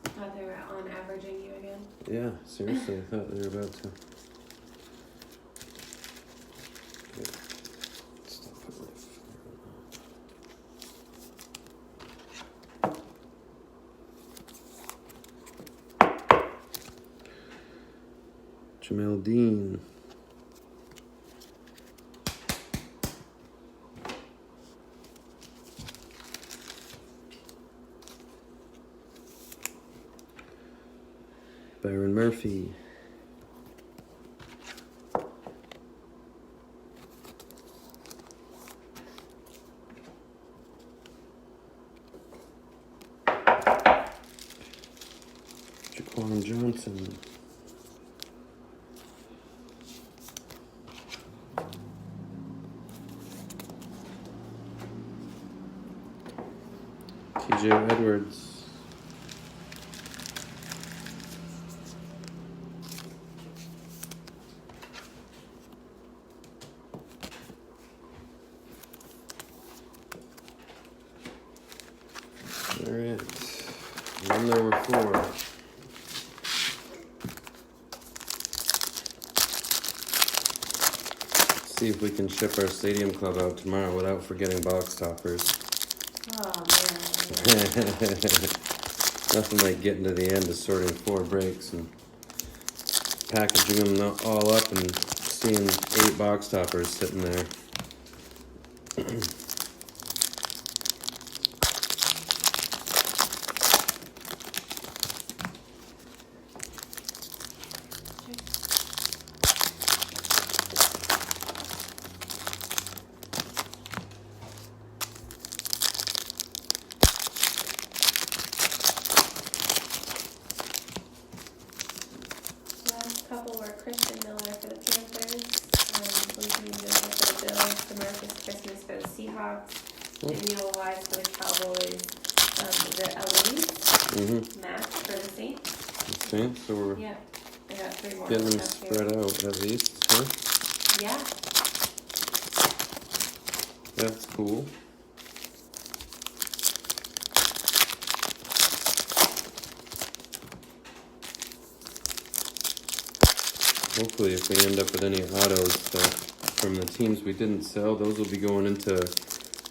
thought they were on averaging you again. Yeah, seriously, I thought they were about to. Okay. Stop putting my Jamel Dean. Byron Murphy. Jaquan Johnson. TJ Edwards. Alright, And there were 4. See if we can ship our stadium club out tomorrow without forgetting box toppers. Oh man. Nothing like getting to the end of sorting 4 breaks and packaging them all up and seeing 8 box toppers sitting there. Last couple were Christian Miller for the Panthers, Lincoln Joseph for the Bills, DeMarcus Christmas for the Seahawks, Daniel Wise for the Cowboys, the Elite, Matt for the Saints. Saints, so we're Yeah, I got 3 more. getting them left here. spread out at least, huh? Yeah. That's cool. Hopefully, if we end up with any autos from the teams we didn't sell, those will be going into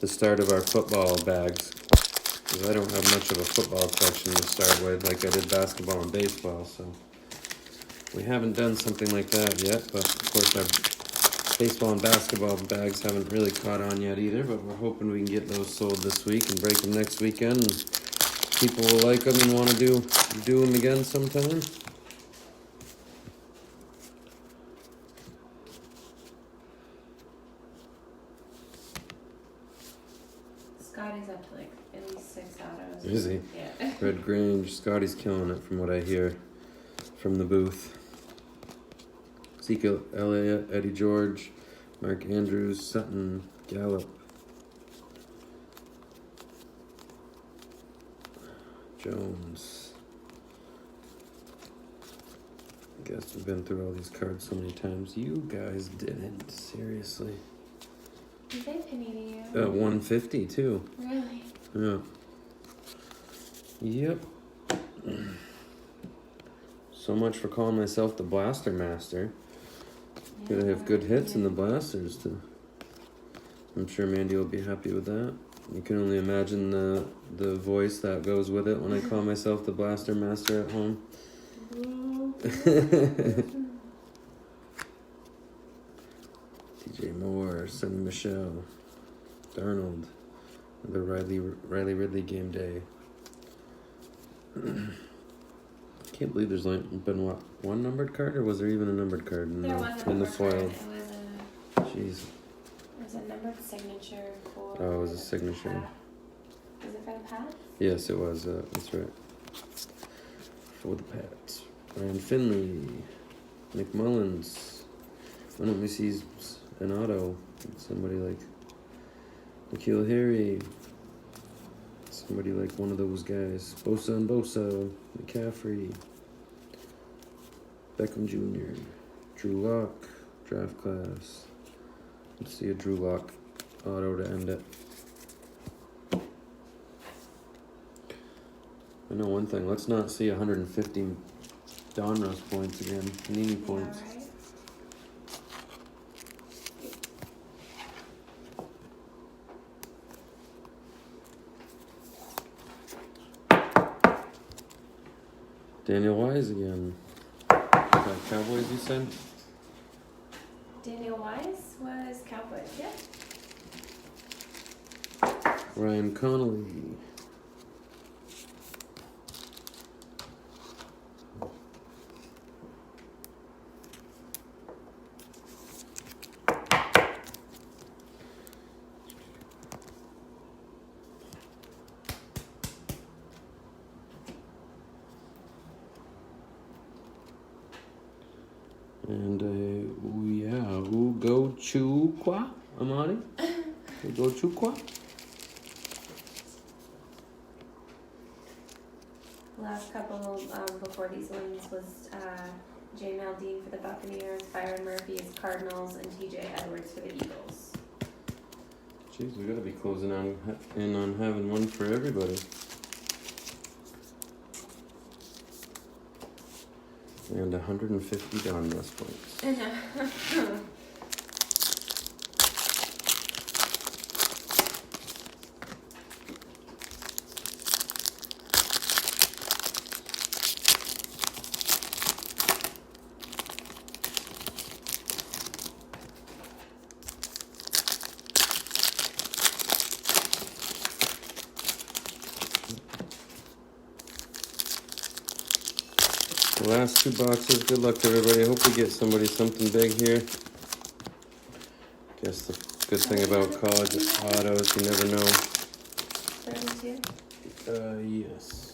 the start of our football bags. Because I don't have much of a football section to start with, like I did basketball and baseball, so we haven't done something like that yet. But of course, our baseball and basketball bags haven't really caught on yet either. But we're hoping we can get those sold this week and break them next weekend. And people will like them and want to do them again sometime. Scotty's up to like at least 6 autos. Is he? Yeah. Red Grange, Scotty's killing it from what I hear from the booth. Ezekiel Elliott, Eddie George, Mark Andrews, Sutton, Gallup, Jones. I guess we've been through all these cards so many times. You guys didn't, seriously. Did they Panini you? 150 too. Really? Yeah. Yep. So much for calling myself the Blaster Master. Gotta have good hits in the blasters too. I'm sure Mandy will be happy with that. You can only imagine the voice that goes with it when I call myself the Blaster Master at home. DJ Moore, Sonny Michelle, Darnold, the Riley Ridley game day. Can't believe there's like been what, one numbered card, or was there even a numbered card in the foil? It was Jeez. It was a numbered signature for. Oh, it was a signature. Was it for the Pats? Yes, it was. That's right. For the Pats. Ryan Finley, McMullins. Why don't we see an auto? Somebody like Nikhil Harry. Somebody like one of those guys. Bosa and Bosa. McCaffrey. Beckham Jr. Drew Lock. Draft class. Let's see a Drew Lock auto to end it. I know one thing. Let's not see 150 Donruss points again. Panini points. Yeah, right? Daniel Wise again. Cowboys, you said? Daniel Wise was Cowboys, yeah. Ryan Connolly. And Ugo Chukwa Amari. Ugo Chukwa. Last couple before these ones was Jay Maldine for the Buccaneers, Byron Murphy is Cardinals, and TJ Edwards for the Eagles. Jeez, we gotta be closing in on having one for everybody. And 150 Don Russ points. The last 2 boxes. Good luck, everybody. I hope we get somebody something big here. Guess the good thing about college autos, you never know. 32? Yes.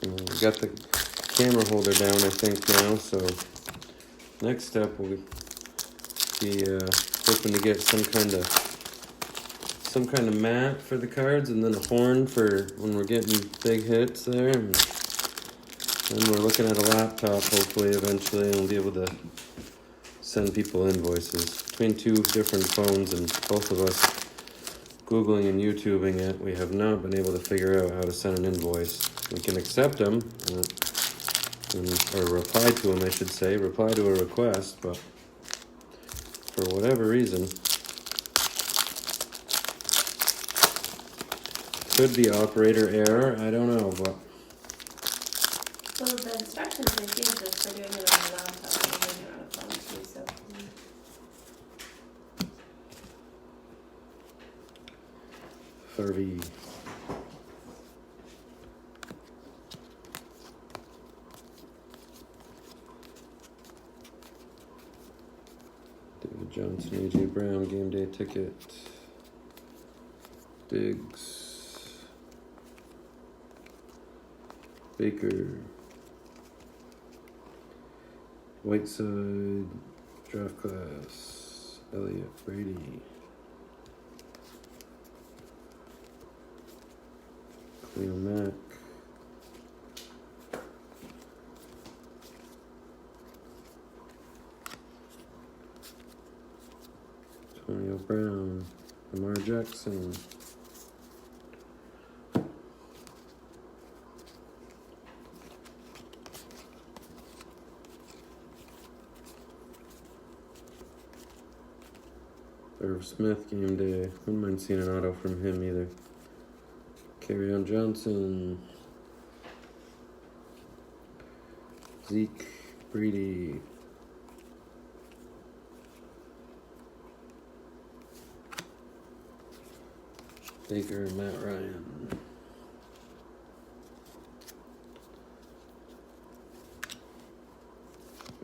We got the camera holder down, I think, now, so next step we'll be hoping to get some kind of mat for the cards, and then a horn for when we're getting big hits there. And then we're looking at a laptop, hopefully, eventually, and we'll be able to send people invoices. Between 2 different phones and both of us Googling and YouTubing it, we have not been able to figure out how to send an invoice. We can accept them, or reply to them, I should say, reply to a request, but for whatever reason, could be operator error, I don't know, but Well, the instructions they gave us for doing it on the laptop and doing it on a phone too, so. Harvey. David Johnson, AJ Brown, game day ticket. Diggs. Baker. Whiteside. Draft class. Elliott, Brady. Cleo Mack. Antonio Brown, Lamar Jackson. Irv Smith, game day. Wouldn't mind seeing an auto from him either. Kerryon Johnson. Zeke, Brady. Baker, Matt Ryan.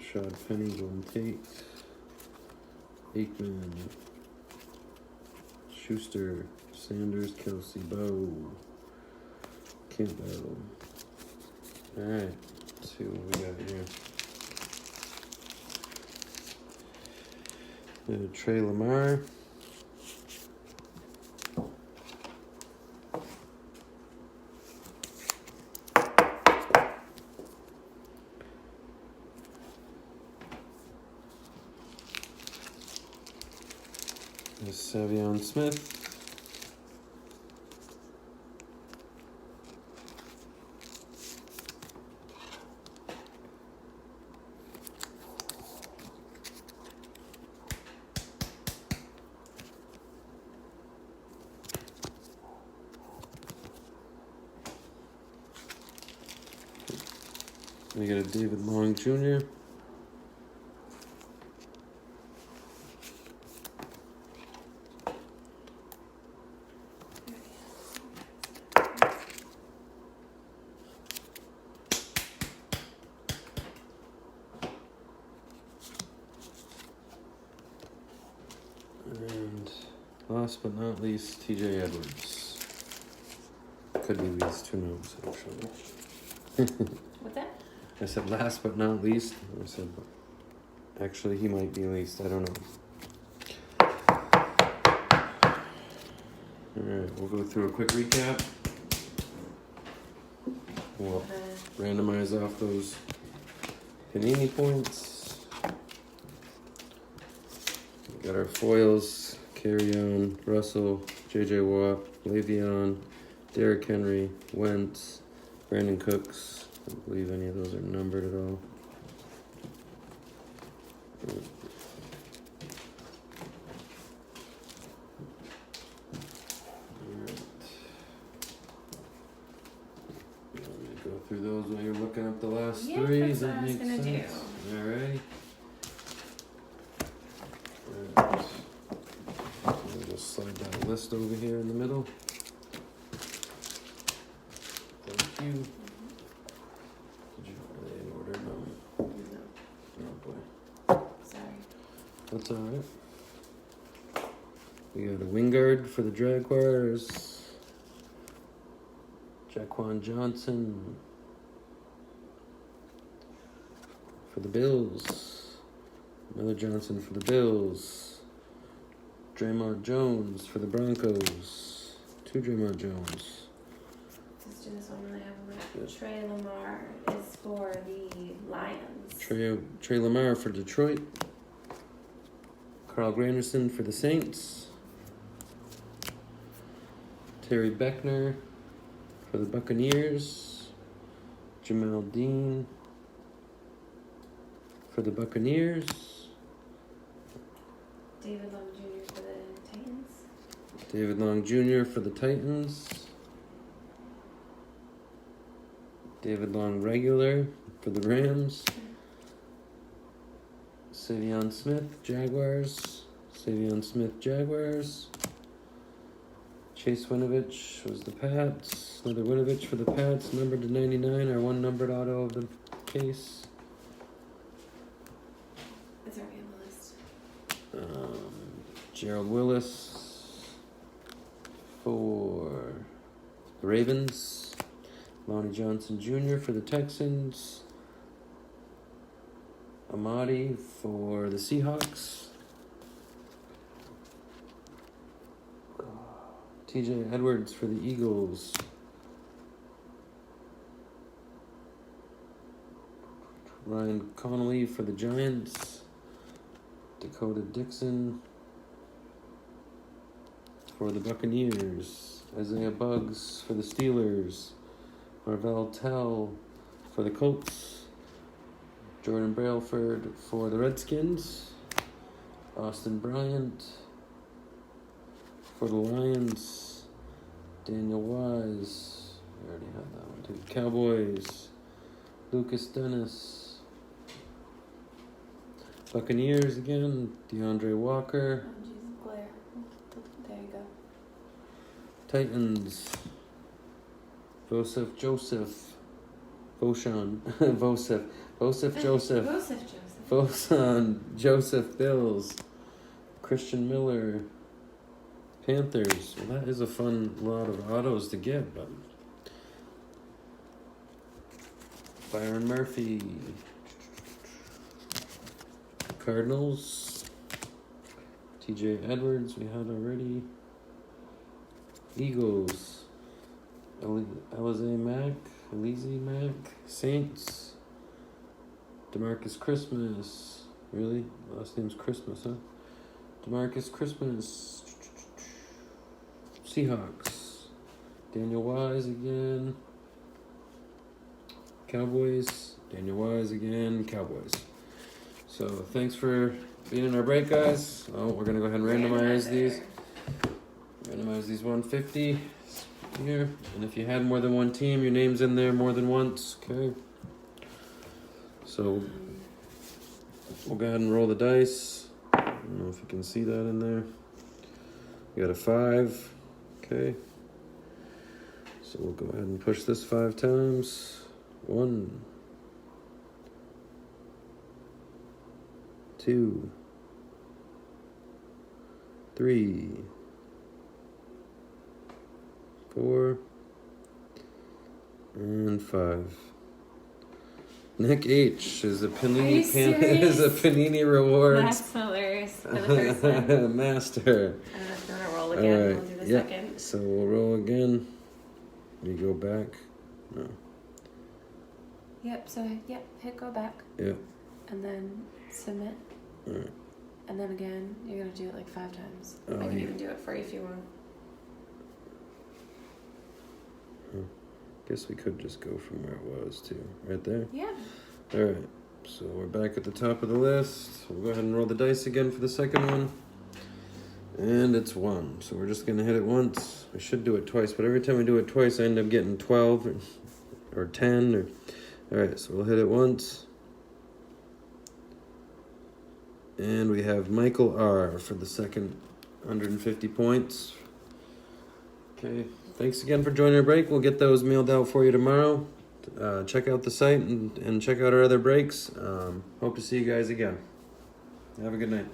Rashad Penny, Golden Tate. Aikman. Schuster, Sanders, Kelsey, Bowe. Campbell. Alright, let's see what we got here. Trey Lamar. Savion Smith. We got a David Long Jr. And last but not least, TJ Edwards. Could be least, who knows, actually. What's that? I said last but not least. I said, actually, he might be least. I don't know. we'll go through a quick recap. We'll randomize off those Panini points. We got our foils, Carry On, Russell, J.J. Watt, Le'Veon, Derrick Henry, Wentz, Brandon Cooks. I don't believe any of those are numbered at all. Go through those while you're looking up the last three. That's Does what that I was make gonna sense? do. Alright. Alright. We'll just slide that list over here in the middle. Thank you. Did you are they in order? No. No, Oh boy. sorry. That's alright. We got a Wingard for the Jaguars. Jaquan Johnson for the Bills. Another Johnson for the Bills. Draymond Jones for the Broncos. 2 Draymond Jones. Let's do this one when I have them. Yeah. Trey Lamar is for the Lions. Trey Lamar for Detroit. Carl Granderson for the Saints. Terry Beckner for the Buccaneers. Jamal Dean for the Buccaneers. David Long Jr. for the Titans. David Long Jr. for the Titans. David Long regular for the Rams. Savion Smith, Jaguars. Savion Smith, Jaguars. Chase Winovich was the Pats. Another Winovich for the Pats, numbered to 99, our one numbered auto of the case. It's already on the list. Gerald Willis for the Ravens. Lonnie Johnson Jr. for the Texans. Amadi for the Seahawks. TJ Edwards for the Eagles. Ryan Connolly for the Giants. Dakota Dixon for the Buccaneers. Isaiah Buggs for the Steelers. Marvell Tell for the Colts. Jordan Brailford for the Redskins. Austin Bryant for the Lions. Daniel Wise. I already had that one too. Cowboys. Lucas Dennis. Buccaneers again. DeAndre Walker. Oh, Jesus, glare. There you go. Titans. Vosef Joseph. Voshan. Vosef. Vosef Joseph. Vosan Joseph Bills. Christian Miller. Panthers. Well, that is a fun lot of autos to get, but Byron Murphy. Cardinals. TJ Edwards, we had already. Eagles. Alize Mack. Saints. DeMarcus Christmas. Really? Last name's Christmas, huh? DeMarcus Christmas. Seahawks. Daniel Wise again. Cowboys. Daniel Wise again. Cowboys. So thanks for being in our break, guys. Oh, we're gonna go ahead and randomize these. Randomize these 150 here. And if you had more than one team, your name's in there more than once. Okay. So we'll go ahead and roll the dice. I don't know if you can see that in there. We got a 5. Okay. So we'll go ahead and push this 5 times. 1, 2, 3, 4, and 5. Nick H is a Panini reward. That's hilarious. For the first one. Master. I don't know if you want to roll roll again. Alright, We'll do the yep. second. So we'll roll again. We go back. No. Yep, so hit go back. Yep. And then submit. Alright. And then again, you're gonna do it like 5 times. Oh, I can yeah. even do it for you if you want. Guess we could just go from where it was too. Right there? Yeah. Alright. So we're back at the top of the list. We'll go ahead and roll the dice again for the second one. And it's 1. So we're just gonna hit it once. We should do it twice, but every time we do it twice I end up getting 12 or 10 or alright, so we'll hit it once. And we have Michael R for the second 150 points. Okay, thanks again for joining our break. We'll get those mailed out for you tomorrow. Check out the site and check out our other breaks. Hope to see you guys again. Have a good night.